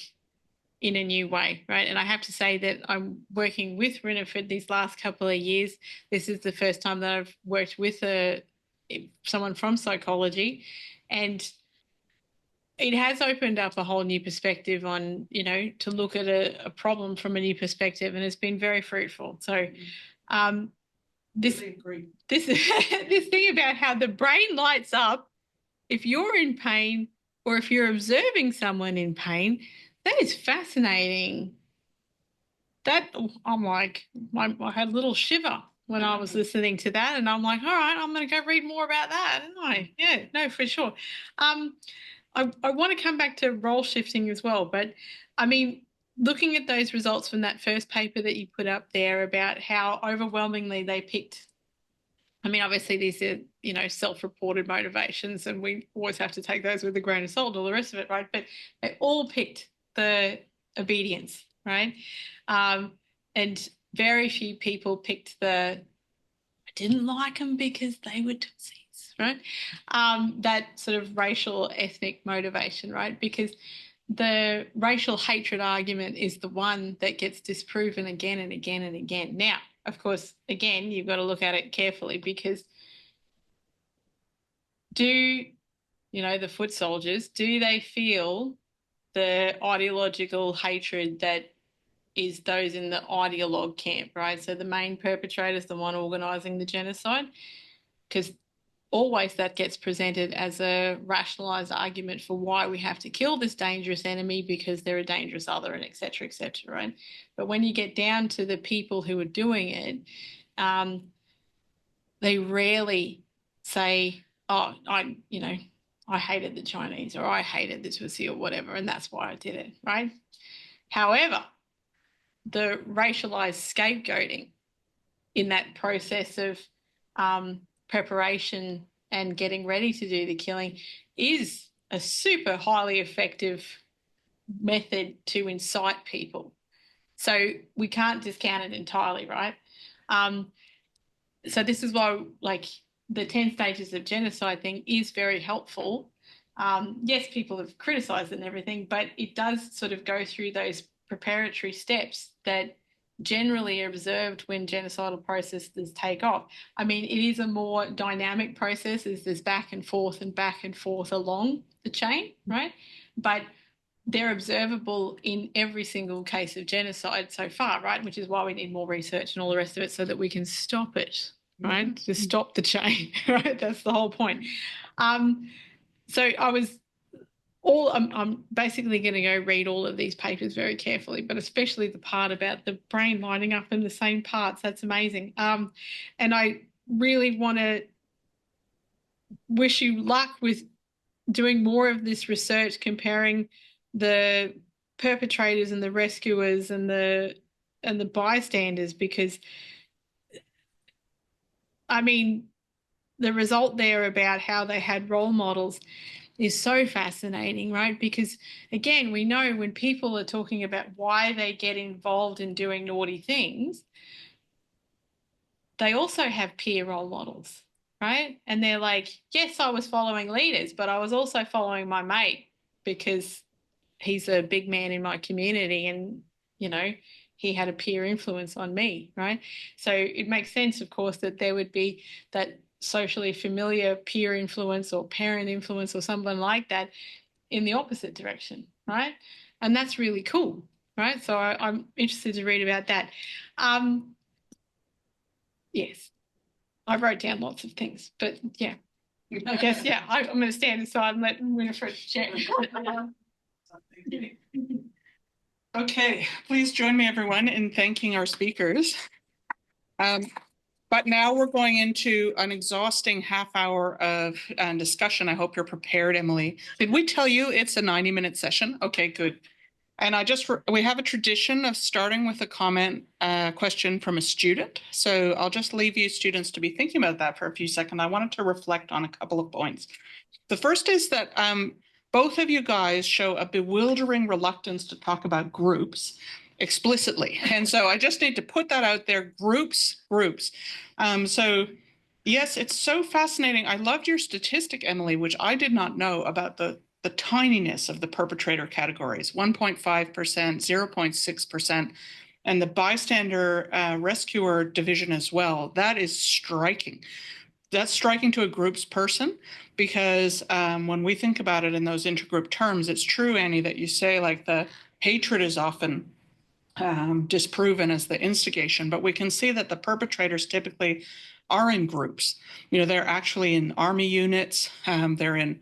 C: in a new way, right? And I have to say that I'm working with Winifred these last couple of years. This is the first time that I've worked with someone from psychology, and it has opened up a whole new perspective on, to look at a problem from a new perspective, and it's been very fruitful. So this
A: agree.
C: this this thing about how the brain lights up if you're in pain or if you're observing someone in pain. That is fascinating. That I'm like, I had a little shiver when I was listening to that, and I'm like, all right, I'm going to go read more about that, didn't I? Yeah, no, for sure. I want to come back to role shifting as well, but I mean, looking at those results from that first paper that you put up there about how overwhelmingly they picked. I mean, obviously these are, you know, self-reported motivations, and we always have to take those with a grain of salt, all the rest of it, right? But they all picked the obedience, right? And very few people picked the, I didn't like them because they were Tutsis, right? That sort of racial ethnic motivation, right? Because the racial hatred argument is the one that gets disproven again and again and again. Now, of course, again, you've got to look at it carefully, because do, you know, the foot soldiers, do they feel the ideological hatred that is those in the ideologue camp, right? So the main perpetrator is the one organising the genocide, because always that gets presented as a rationalised argument for why we have to kill this dangerous enemy because they're a dangerous other, and et cetera, right? But when you get down to the people who are doing it, they rarely say, oh, I hated the Chinese, or I hated the Tutsi, or whatever, and that's why I did it, right? However, the racialized scapegoating in that process of preparation and getting ready to do the killing is a super highly effective method to incite people. So we can't discount it entirely, right? So this is why, like, the 10 stages of genocide thing is very helpful. Yes, people have criticised it and everything, but it does sort of go through those preparatory steps that generally are observed when genocidal processes take off. I mean, it is a more dynamic process as there's back and forth along the chain, right? But they're observable in every single case of genocide so far, right? Which is why we need more research and all the rest of it, so that we can stop it, right? Mm-hmm. To stop the chain, right? That's the whole point. So I'm basically going to go read all of these papers very carefully, but especially the part about the brain lining up in the same parts. That's amazing. And I really want to wish you luck with doing more of this research, comparing the perpetrators and the rescuers and the bystanders, because I mean, the result there about how they had role models is so fascinating, right? Because again, we know when people are talking about why they get involved in doing naughty things, they also have peer role models, right? And they're like, yes, I was following leaders, but I was also following my mate because he's a big man in my community, and, you know, he had a peer influence on me, right? So it makes sense, of course, that there would be that socially familiar peer influence or parent influence or something like that in the opposite direction, right? And that's really cool, right? So I'm interested to read about that. Yes, I wrote down lots of things, but yeah, I guess, yeah, I'm going to stand aside and let Winifred chat.
A: Okay, please join me, everyone, in thanking our speakers. But now we're going into an exhausting half hour of discussion. I hope you're prepared, Emily. Did we tell you it's a 90-minute session? Okay, good. And we have a tradition of starting with a comment question from a student. So I'll just leave you students to be thinking about that for a few seconds. I wanted to reflect on a couple of points. The first is that both of you guys show a bewildering reluctance to talk about groups explicitly. And so I just need to put that out there, groups. So yes, it's so fascinating. I loved your statistic, Emily, which I did not know about the tininess of the perpetrator categories, 1.5%, 0.6%, and the bystander rescuer division as well. That is striking. That's striking to a group's person, because when we think about it in those intergroup terms, it's true, Annie, that you say like the hatred is often disproven as the instigation, but we can see that the perpetrators typically are in groups. You know, they're actually in army units, they're in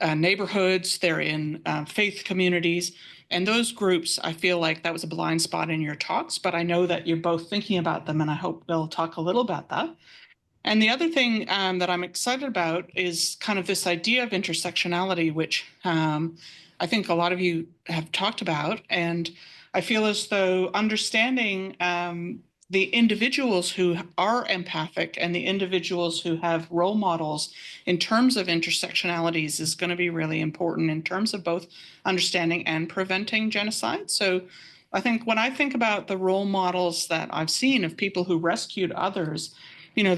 A: neighborhoods, they're in faith communities. And those groups, I feel like that was a blind spot in your talks, but I know that you're both thinking about them, and I hope we'll talk a little about that. And the other thing that I'm excited about is kind of this idea of intersectionality, which I think a lot of you have talked about. And I feel as though understanding the individuals who are empathic and the individuals who have role models in terms of intersectionalities is going to be really important in terms of both understanding and preventing genocide. So I think when I think about the role models that I've seen of people who rescued others, you know,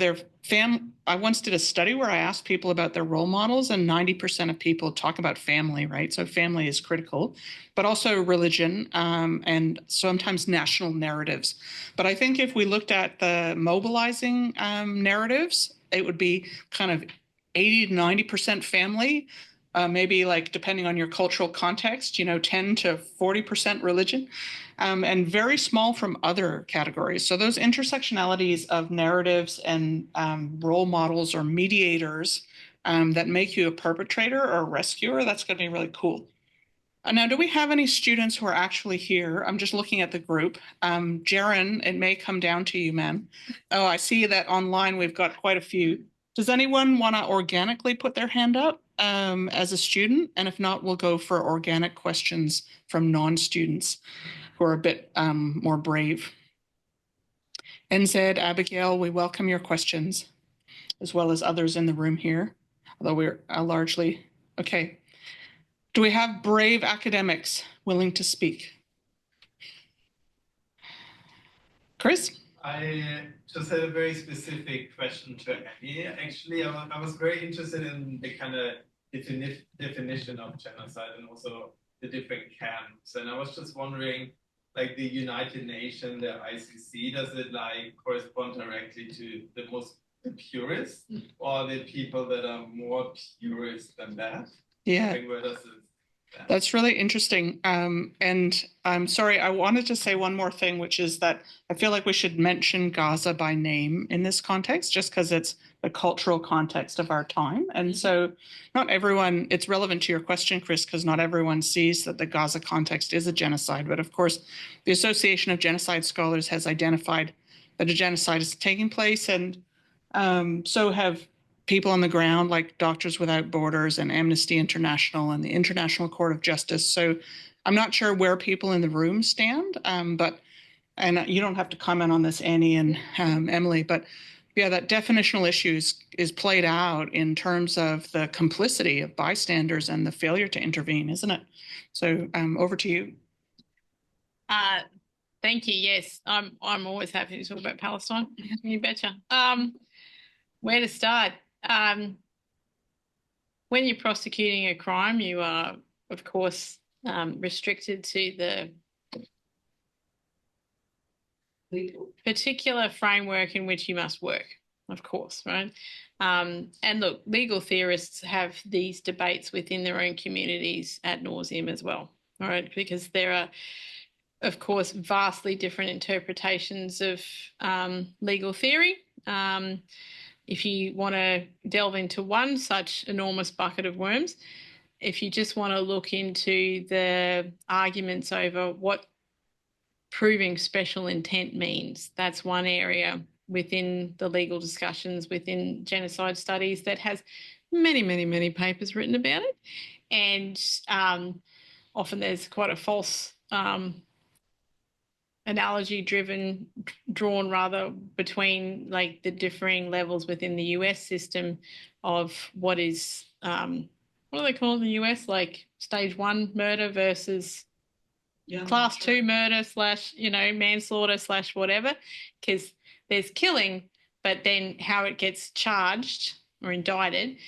A: I once did a study where I asked people about their role models, and 90% of people talk about family, right? So family is critical, but also religion and sometimes national narratives. But I think if we looked at the mobilizing narratives, it would be kind of 80 to 90% family, maybe like depending on your cultural context, you know, 10 to 40% religion. And very small from other categories. So those intersectionalities of narratives and role models or mediators that make you a perpetrator or a rescuer, that's going to be really cool. Now, do we have any students who are actually here? I'm just looking at the group. Jaren, it may come down to you, ma'am. Oh, I see that online we've got quite a few. Does anyone want to organically put their hand up as a student? And if not, we'll go for organic questions from non-students who are a bit more brave. NZ, Abigail, we welcome your questions, as well as others in the room here, although we're largely, okay. Do we have brave academics willing to speak? Chris?
D: I just had a very specific question to Annie. Actually, I was very interested in the kind of definition of genocide and also the different camps. And I was just wondering, like the United Nations, the ICC, does it like correspond directly to the most purest, or the people that are more purist than that?
A: Yeah.
D: Like where does it?
A: That's really interesting. And I'm sorry, I wanted to say one more thing, which is that I feel like we should mention Gaza by name in this context, just because it's the cultural context of our time. And so not everyone, it's relevant to your question, Chris, because not everyone sees that the Gaza context is a genocide. But of course, the Association of Genocide Scholars has identified that a genocide is taking place, and so have people on the ground like Doctors Without Borders and Amnesty International and the International Court of Justice. So I'm not sure where people in the room stand, but you don't have to comment on this, Annie and Emily, but yeah, that definitional issue is played out in terms of the complicity of bystanders and the failure to intervene, isn't it? So over to you.
C: Thank you. Yes, I'm always happy to talk about Palestine. You betcha. Where to start? When you're prosecuting a crime, you are, of course, restricted to the particular framework in which you must work, of course, right? And look, legal theorists have these debates within their own communities ad nauseum as well, all right? Because there are, of course, vastly different interpretations of legal theory. If you want to delve into one such enormous bucket of worms, if you just want to look into the arguments over what proving special intent means, that's one area within the legal discussions within genocide studies that has many, many, many papers written about it. And often there's quite a false analogy drawn rather between like the differing levels within the US system of what is what do they call it in the US, like stage 1 murder versus class 2 murder / manslaughter / whatever, because there's killing, but then how it gets charged or indicted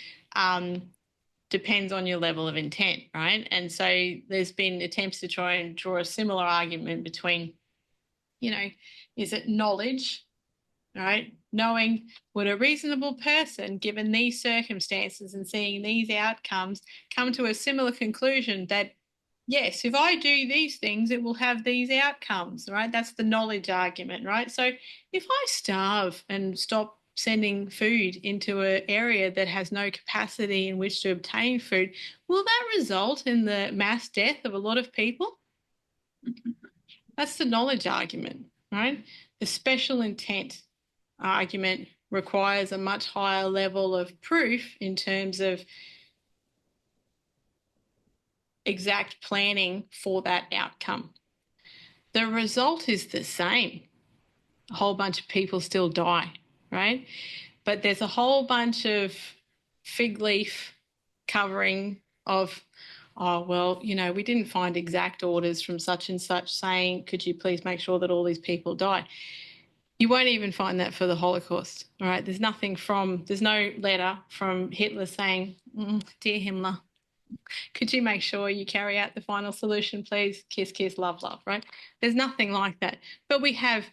C: depends on your level of intent, right? And so there's been attempts to try and draw a similar argument between, is it knowledge, right? Knowing, would a reasonable person, given these circumstances and seeing these outcomes, come to a similar conclusion that yes, if I do these things, it will have these outcomes, right? That's the knowledge argument, right? So if I starve and stop sending food into an area that has no capacity in which to obtain food, will that result in the mass death of a lot of people? That's the knowledge argument, right? The special intent argument requires a much higher level of proof in terms of exact planning for that outcome. The result is the same. A whole bunch of people still die, right? But there's a whole bunch of fig leaf covering of, oh, well, you know, we didn't find exact orders from such and such saying, could you please make sure that all these people die? You won't even find that for the Holocaust, all right? There's no letter from Hitler saying, dear Himmler, could you make sure you carry out the final solution, please? Kiss, kiss, love, love, right? There's nothing like that. But we have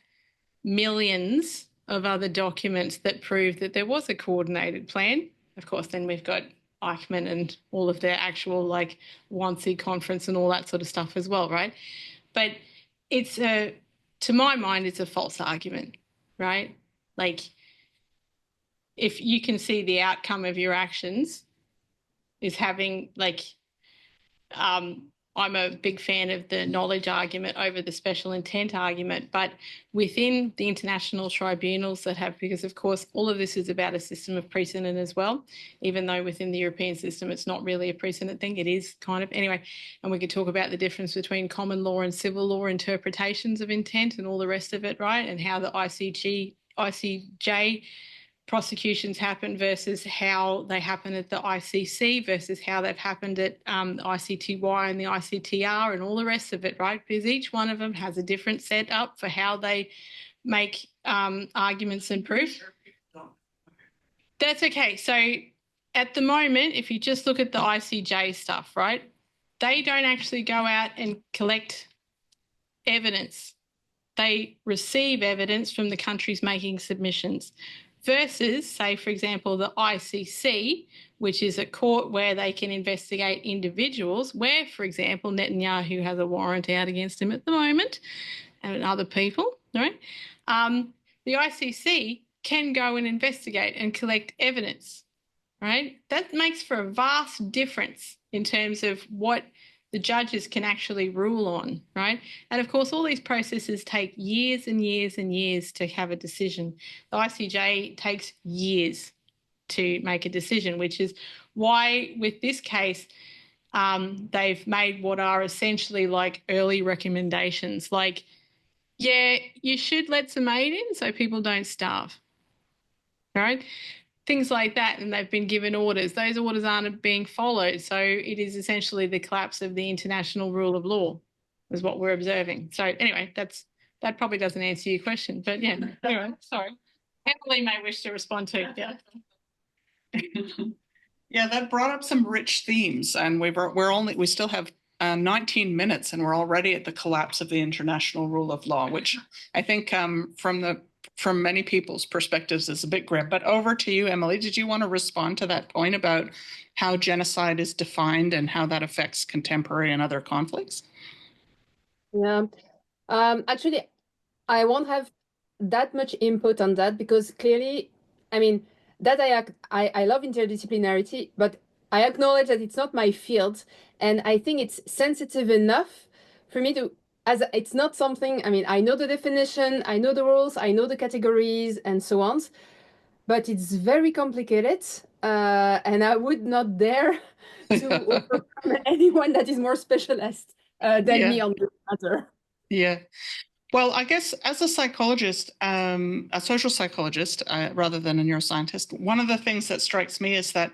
C: millions of other documents that prove that there was a coordinated plan. Of course, then we've got Eichmann and all of their actual like Wannsee conference and all that sort of stuff as well, right? But to my mind, it's a false argument, right? Like, if you can see the outcome of your actions is having like, I'm a big fan of the knowledge argument over the special intent argument, but within the international tribunals that have, because of course all of this is about a system of precedent as well, even though within the European system it's not really a precedent thing, it is kind of, anyway, and we could talk about the difference between common law and civil law interpretations of intent and all the rest of it, right? And how the ICJ prosecutions happen versus how they happen at the ICC versus how they've happened at the ICTY and the ICTR and all the rest of it, right? Because each one of them has a different setup for how they make arguments and proof. That's okay. So at the moment, if you just look at the ICJ stuff, right, they don't actually go out and collect evidence. They receive evidence from the countries making submissions. Versus, say, for example, the ICC, which is a court where they can investigate individuals, where, for example, Netanyahu has a warrant out against him at the moment, and other people, right? The ICC can go and investigate and collect evidence, right? That makes for a vast difference in terms of what the judges can actually rule on, right? And of course, all these processes take years and years and years to have a decision. The ICJ takes years to make a decision, which is why with this case, they've made what are essentially like early recommendations, like, yeah, you should let some aid in so people don't starve, right? Things like that, and they've been given orders. Those orders aren't being followed. So it is essentially the collapse of the international rule of law is what we're observing. So anyway, that probably doesn't answer your question, but yeah, anyway, sorry. Emily may wish to respond to, yeah.
A: Yeah, that brought up some rich themes, and we still have 19 minutes and we're already at the collapse of the international rule of law, which I think from many people's perspectives is a bit grim. But over to you, Emily. Did you want to respond to that point about how genocide is defined and how that affects contemporary and other conflicts?
B: Yeah, actually, I won't have that much input on that because clearly, I mean, that I love interdisciplinarity, but I acknowledge that it's not my field, and I think it's sensitive enough for me to, as it's not something, I mean, I know the definition, I know the rules, I know the categories and so on, but it's very complicated, and I would not dare to overcome anyone that is more specialist than me on this matter.
A: Yeah. Well, I guess as a psychologist, a social psychologist, rather than a neuroscientist, one of the things that strikes me is that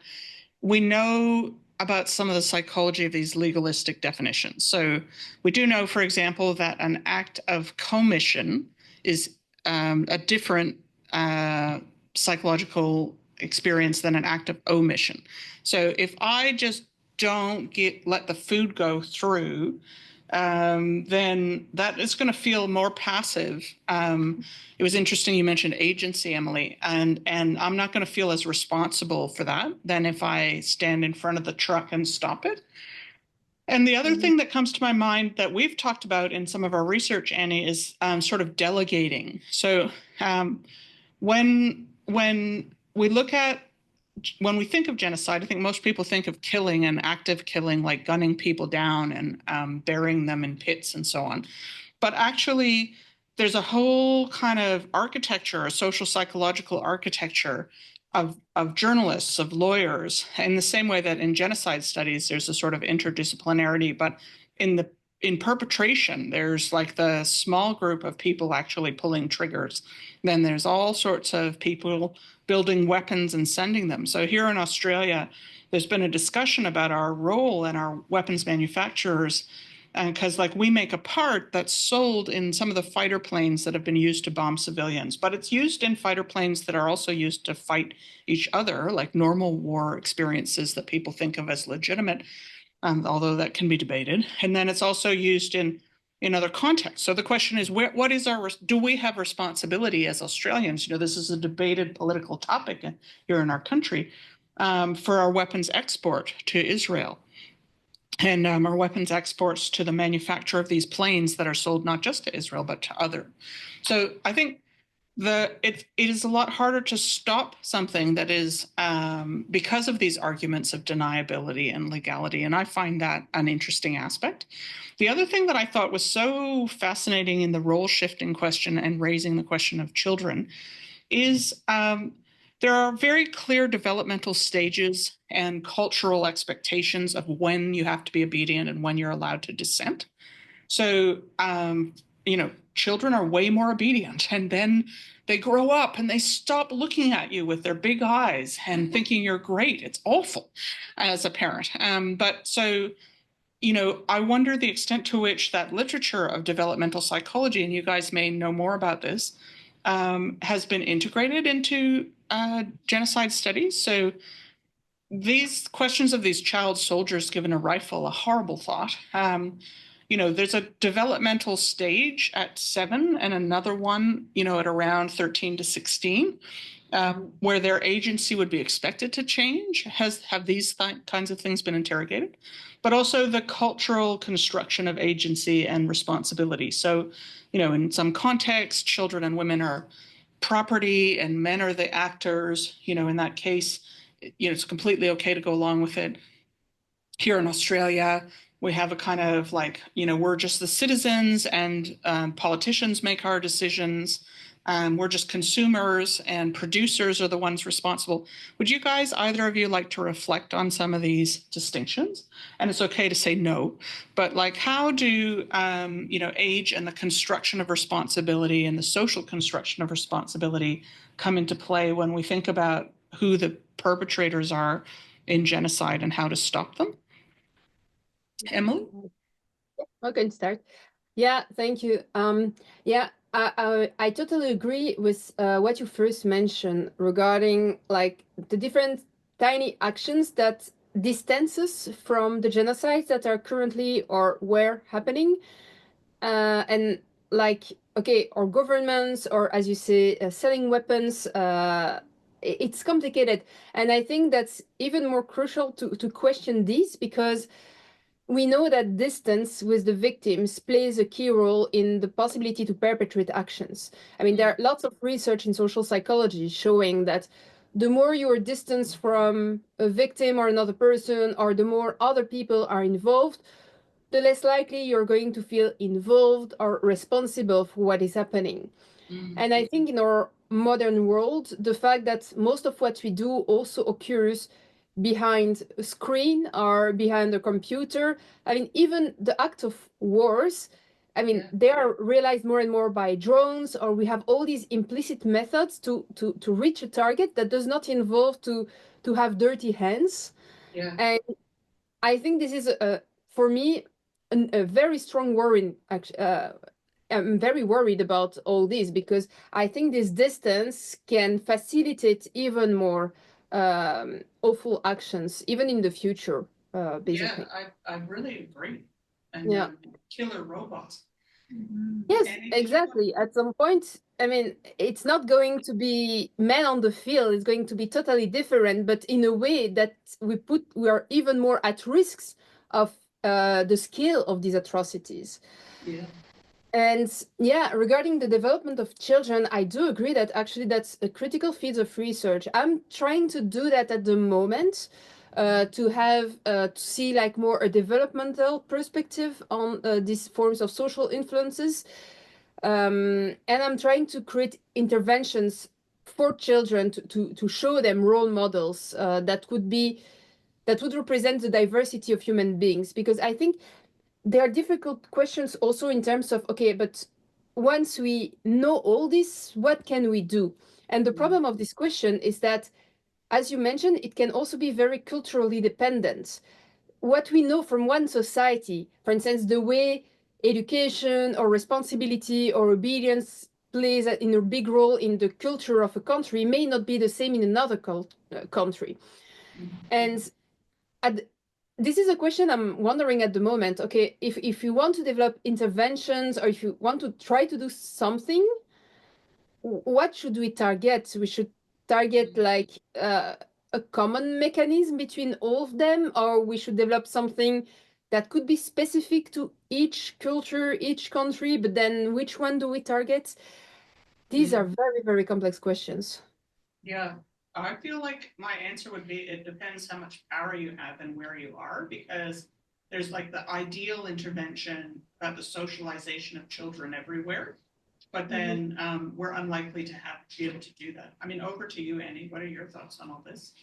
A: we know about some of the psychology of these legalistic definitions. So we do know, for example, that an act of commission is a different psychological experience than an act of omission. So if I just don't let the food go through, then that is going to feel more passive. It was interesting you mentioned agency, Emily, and I'm not going to feel as responsible for that than if I stand in front of the truck and stop it. And the other thing that comes to my mind that we've talked about in some of our research, Annie, is sort of delegating. So when we think of genocide, I think most people think of killing and active killing, like gunning people down and burying them in pits and so on. But actually, there's a whole kind of architecture, a social psychological architecture of journalists, of lawyers, in the same way that in genocide studies, there's a sort of interdisciplinarity, but in perpetration, there's like the small group of people actually pulling triggers. Then there's all sorts of people building weapons and sending them. So here in Australia, there's been a discussion about our role and our weapons manufacturers, because like we make a part that's sold in some of the fighter planes that have been used to bomb civilians, but it's used in fighter planes that are also used to fight each other, like normal war experiences that people think of as legitimate, although that can be debated. And then it's also used in other contexts. So the question is, what is do we have responsibility as Australians? This is a debated political topic here in our country, for our weapons export to Israel. And our weapons exports to the manufacture of these planes that are sold not just to Israel, but to other. So I think it is a lot harder to stop something that is because of these arguments of deniability and legality. And I find that an interesting aspect. The other thing that I thought was so fascinating in the role shifting question and raising the question of children is there are very clear developmental stages and cultural expectations of when you have to be obedient and when you're allowed to dissent. So, children are way more obedient, and then they grow up and they stop looking at you with their big eyes and thinking you're great. It's awful as a parent. I wonder the extent to which that literature of developmental psychology, and you guys may know more about this, has been integrated into genocide studies. So these questions of these child soldiers given a rifle, a horrible thought. There's a developmental stage at 7 and another one, at around 13 to 16, where their agency would be expected to change. Have these kinds of things been interrogated? But also the cultural construction of agency and responsibility. So, in some contexts, children and women are property and men are the actors. In that case, it's completely okay to go along with it. Here in Australia, we have a kind of like, we're just the citizens and politicians make our decisions. We're just consumers and producers are the ones responsible. Would you guys, either of you, like to reflect on some of these distinctions? And it's okay to say no, but like how do, age and the construction of responsibility and the social construction of responsibility come into play when we think about who the perpetrators are in genocide and how to stop them? Emily?
B: I can start. Yeah, thank you. I totally agree with what you first mentioned regarding like the different tiny actions that distance us from the genocides that are currently or were happening. And like, okay, or governments, or as you say, selling weapons, it's complicated. And I think that's even more crucial to question this, because we know that distance with the victims plays a key role in the possibility to perpetrate actions. I mean, there are lots of research in social psychology showing that the more you are distanced from a victim or another person, or the more other people are involved, the less likely you're going to feel involved or responsible for what is happening. And I think in our modern world, the fact that most of what we do also occurs behind a screen or behind a computer. I mean, even the act of wars, I mean, they are realized more and more by drones, or we have all these implicit methods to reach a target that does not involve to have dirty hands. Yeah. And I think this is, for me, a very strong worry. I'm very worried about all this, because I think this distance can facilitate even more awful actions, even in the future, basically.
A: Yeah, I really agree. And killer robots.
B: Yes, exactly. At some point, I mean, it's not going to be men on the field, it's going to be totally different, but in a way that we are even more at risks of the scale of these atrocities.
A: Yeah.
B: And yeah, regarding the development of children, I do agree that actually that's a critical field of research. I'm trying to do that at the moment, to have to see like more a developmental perspective on these forms of social influences. And I'm trying to create interventions for children to show them role models that would represent the diversity of human beings, because I think there are difficult questions also in terms of, okay, but once we know all this, what can we do? And the problem of this question is that, as you mentioned, it can also be very culturally dependent. What we know from one society, for instance, the way education or responsibility or obedience plays in a big role in the culture of a country, may not be the same in another country. And this is a question I'm wondering at the moment. Okay, if you want to develop interventions, or if you want to try to do something, what should we target? We should target like a common mechanism between all of them, or we should develop something that could be specific to each culture, each country, but then which one do we target? These are very, very complex questions.
A: Yeah, I feel like my answer would be it depends how much power you have and where you are, because there's like the ideal intervention about the socialization of children everywhere, but then we're unlikely to be able to do that. I mean, over to you, Annie. What are your thoughts on all this?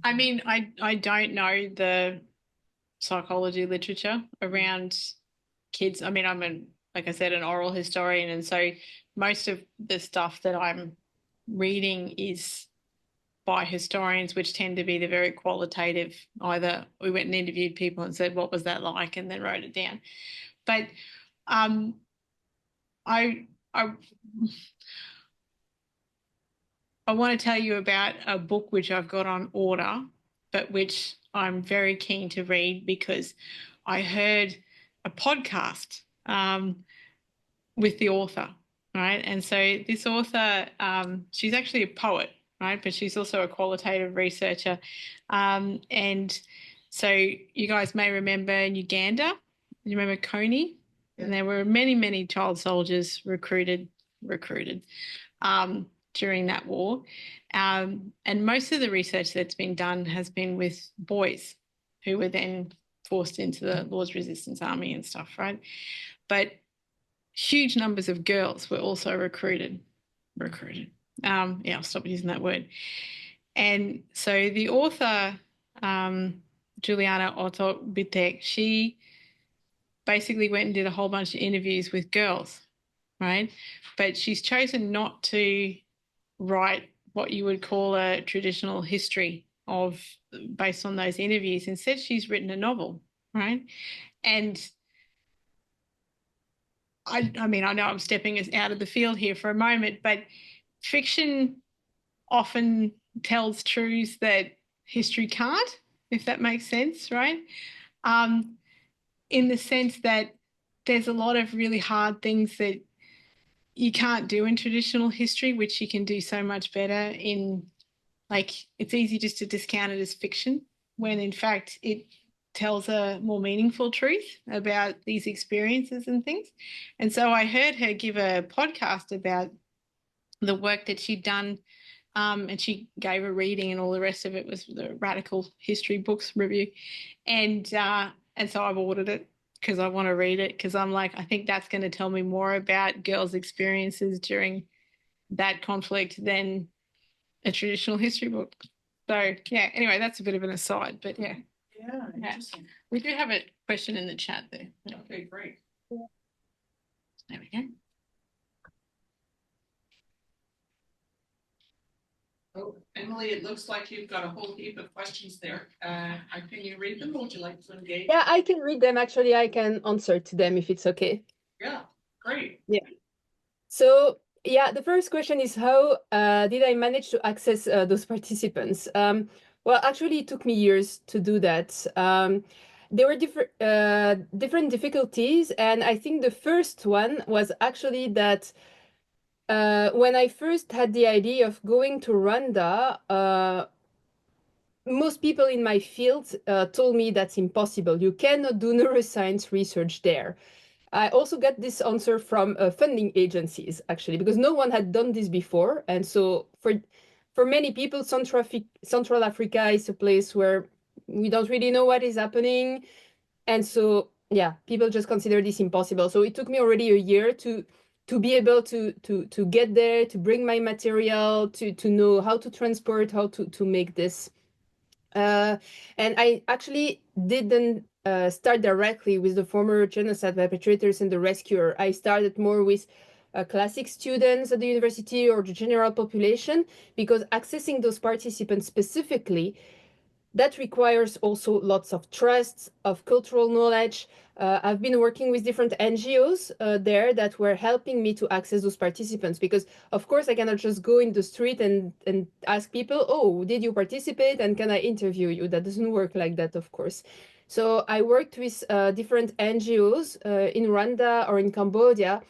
C: I mean, I don't know the psychology literature around kids. I mean, like I said, an oral historian, and so most of the stuff that I'm reading is by historians, which tend to be the very qualitative. Either we went and interviewed people and said, what was that like, and then wrote it down. But I want to tell you about a book which I've got on order, but which I'm very keen to read, because I heard a podcast with the author, right? And so this author, she's actually a poet, right? But she's also a qualitative researcher. And so you guys may remember in Uganda, you remember Coney? Yeah. And there were many, many child soldiers recruited during that war. And most of the research that's been done has been with boys who were then forced into the Lord's Resistance Army and stuff, right? But huge numbers of girls were also recruited. Yeah, I'll stop using that word. And so the author, Juliana Otto-Bittek, she basically went and did a whole bunch of interviews with girls, right? But she's chosen not to write what you would call a traditional history based on those interviews. Instead, she's written a novel, right? And I mean, I know I'm stepping us out of the field here for a moment, but fiction often tells truths that history can't, if that makes sense, right? In the sense that there's a lot of really hard things that you can't do in traditional history, which you can do so much better in, like, it's easy just to discount it as fiction, when in fact it tells a more meaningful truth about these experiences and things. And so I heard her give a podcast about the work that she'd done, and she gave a reading, and all the rest of it was the Radical History Books review. And so I've ordered it because I want to read it, because I'm like, I think that's going to tell me more about girls' experiences during that conflict than a traditional history book. So yeah, anyway, that's a bit of an aside, but yeah.
A: Yeah, interesting.
C: We do have a question in the chat there.
A: Okay, great.
C: There we go.
A: Oh, Emily, it looks like you've got a whole heap of questions there. Can you read them, or would you like to engage?
B: Yeah, I can read them. Actually, I can answer to them if it's okay.
A: Yeah, great.
B: Yeah. So yeah, the first question is, how did I manage to access those participants? Well, actually, it took me years to do that. There were different difficulties, and I think the first one was actually that when I first had the idea of going to Rwanda, most people in my field told me that's impossible. You cannot do neuroscience research there. I also got this answer from funding agencies, actually, because no one had done this before. And so for many people, Central Africa is a place where we don't really know what is happening. And so, yeah, people just consider this impossible. So it took me already a year to be able to get there, to bring my material, to know how to transport, how to make this. And I actually didn't start directly with the former genocide perpetrators and the rescuer. I started more with classic students at the university or the general population, because accessing those participants specifically, that requires also lots of trust, of cultural knowledge. I've been working with different NGOs there that were helping me to access those participants, because of course I cannot just go in the street and ask people, oh, did you participate and can I interview you? That doesn't work like that, of course. So I worked with different NGOs in Rwanda or in Cambodia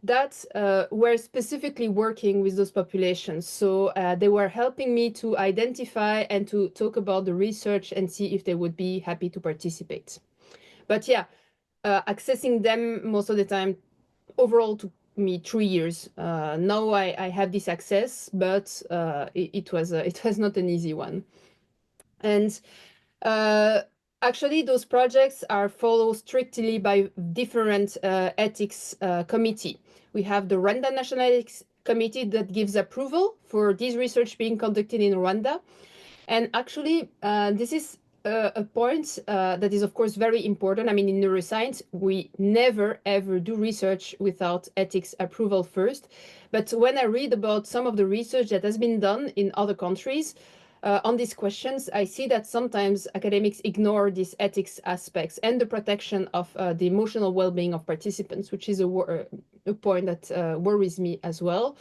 B: that were specifically working with those populations. So they were helping me to identify and to talk about the research and see if they would be happy to participate. But yeah, accessing them most of the time overall took me 3 years. Now I have this access, but it was not an easy one. And actually, those projects are followed strictly by different ethics committee. We have the Rwanda National Ethics Committee that gives approval for this research being conducted in Rwanda. And actually, this is a point that is, of course, very important. I mean, in neuroscience, we never, ever do research without ethics approval first. But when I read about some of the research that has been done in other countries, on these questions, I see that sometimes academics ignore these ethics aspects and the protection of the emotional well-being of participants, which is a point that worries me as well.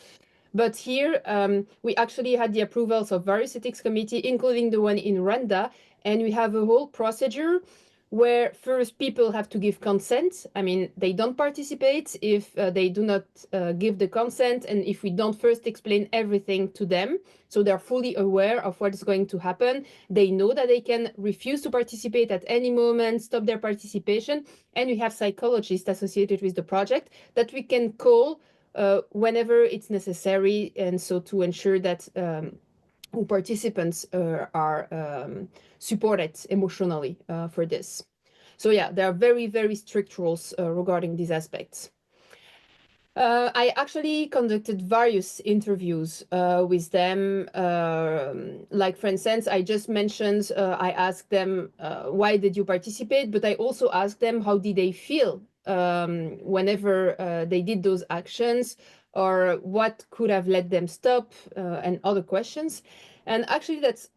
B: But here, we actually had the approvals of various ethics committees, including the one in Rwanda, and we have a whole procedure where first people have to give consent. I mean, they don't participate if they do not give the consent, and if we don't first explain everything to them, so they're fully aware of what is going to happen. They know that they can refuse to participate at any moment, stop their participation, and we have psychologists associated with the project that we can call whenever it's necessary, and so to ensure that participants are supported emotionally for this. So yeah, there are very, very strict rules regarding these aspects. I actually conducted various interviews with them. Like, for instance, I just mentioned, I asked them, why did you participate? But I also asked them, how did they feel whenever they did those actions, or what could have let them stop, and other questions. And actually, that's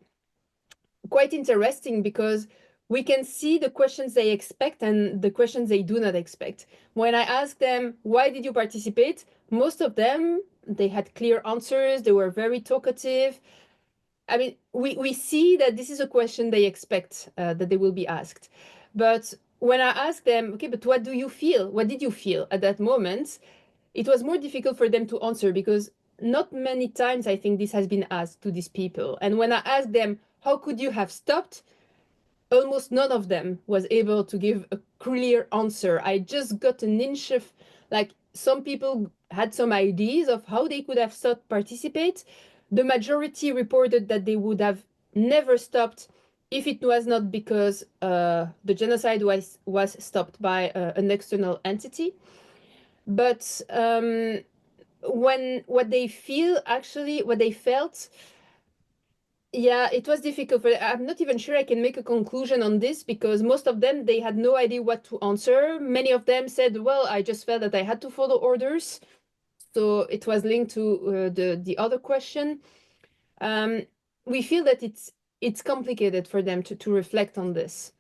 B: quite interesting, because we can see the questions they expect and the questions they do not expect. When I asked them, why did you participate? Most of them, they had clear answers. They were very talkative. I mean, we see that this is a question they expect that they will be asked. But when I asked them, okay, but what do you feel? What did you feel at that moment? It was more difficult for them to answer, because not many times I think this has been asked to these people. And when I asked them, how could you have stopped? Almost none of them was able to give a clear answer. I just got an inch of, like, some people had some ideas of how they could have stopped participate. The majority reported that they would have never stopped if it was not because the genocide was stopped by an external entity. But what they felt, yeah, it was difficult. I'm not even sure I can make a conclusion on this, because most of them, they had no idea what to answer. Many of them said, well, I just felt that I had to follow orders. So it was linked to the other question. We feel that it's complicated for them to reflect on this.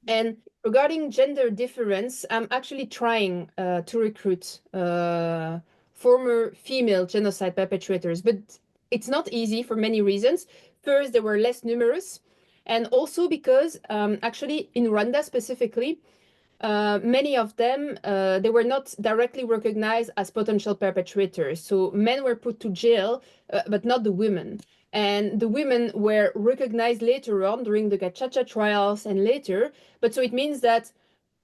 B: And regarding gender difference, I'm actually trying to recruit former female genocide perpetrators, but it's not easy for many reasons. First, they were less numerous, and also because actually in Rwanda specifically, many of them, they were not directly recognized as potential perpetrators. So men were put to jail, but not the women. And the women were recognized later on during the Gacaca trials and later. But so it means that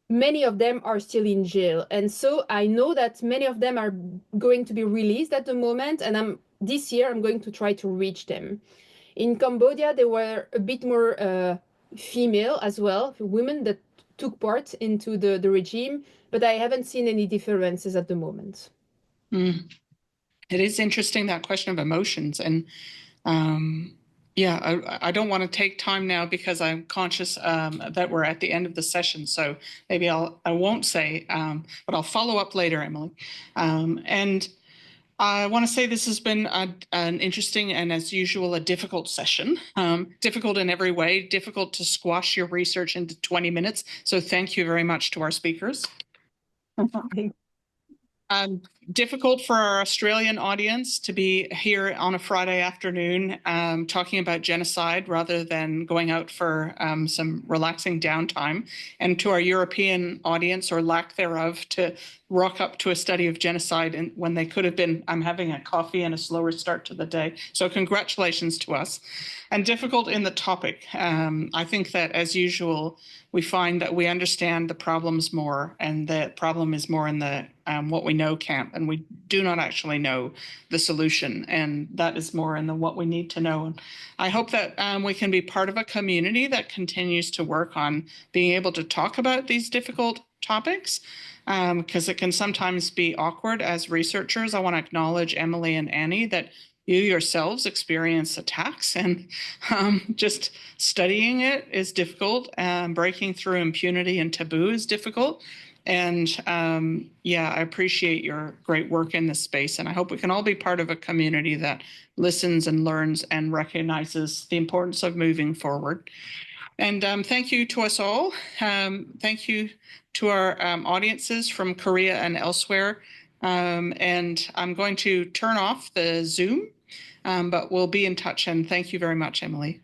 B: many of them are still in jail. And so I know that many of them are going to be released at the moment. And this year, I'm going to try to reach them. In Cambodia, there were a bit more female as well, women that took part into the regime, but I haven't seen any differences at the moment.
A: Mm. It is interesting, that question of emotions. And yeah, I don't want to take time now because I'm conscious that we're at the end of the session. So maybe I won't say, but I'll follow up later, Emily. And I want to say this has been an interesting and, as usual, a difficult session. Difficult in every way, difficult to squash your research into 20 minutes. So thank you very much to our speakers. Difficult for our Australian audience to be here on a Friday afternoon talking about genocide rather than going out for some relaxing downtime, and to our European audience, or lack thereof, to rock up to a study of genocide and when they could have been, I'm having a coffee and a slower start to the day. So congratulations to us. And difficult in the topic. I think that, as usual, we find that we understand the problems more, and the problem is more in the what we know camp, and we do not actually know the solution, and that is more in the what we need to know. And I hope that we can be part of a community that continues to work on being able to talk about these difficult topics, because it can sometimes be awkward as researchers. I want to acknowledge Emily and Annie that you yourselves experience attacks, and just studying it is difficult. Breaking through impunity and taboo is difficult. And yeah, I appreciate your great work in this space. And I hope we can all be part of a community that listens and learns and recognizes the importance of moving forward. And thank you to us all. Thank you to our audiences from Korea and elsewhere. And I'm going to turn off the Zoom, but we'll be in touch. And thank you very much, Emily.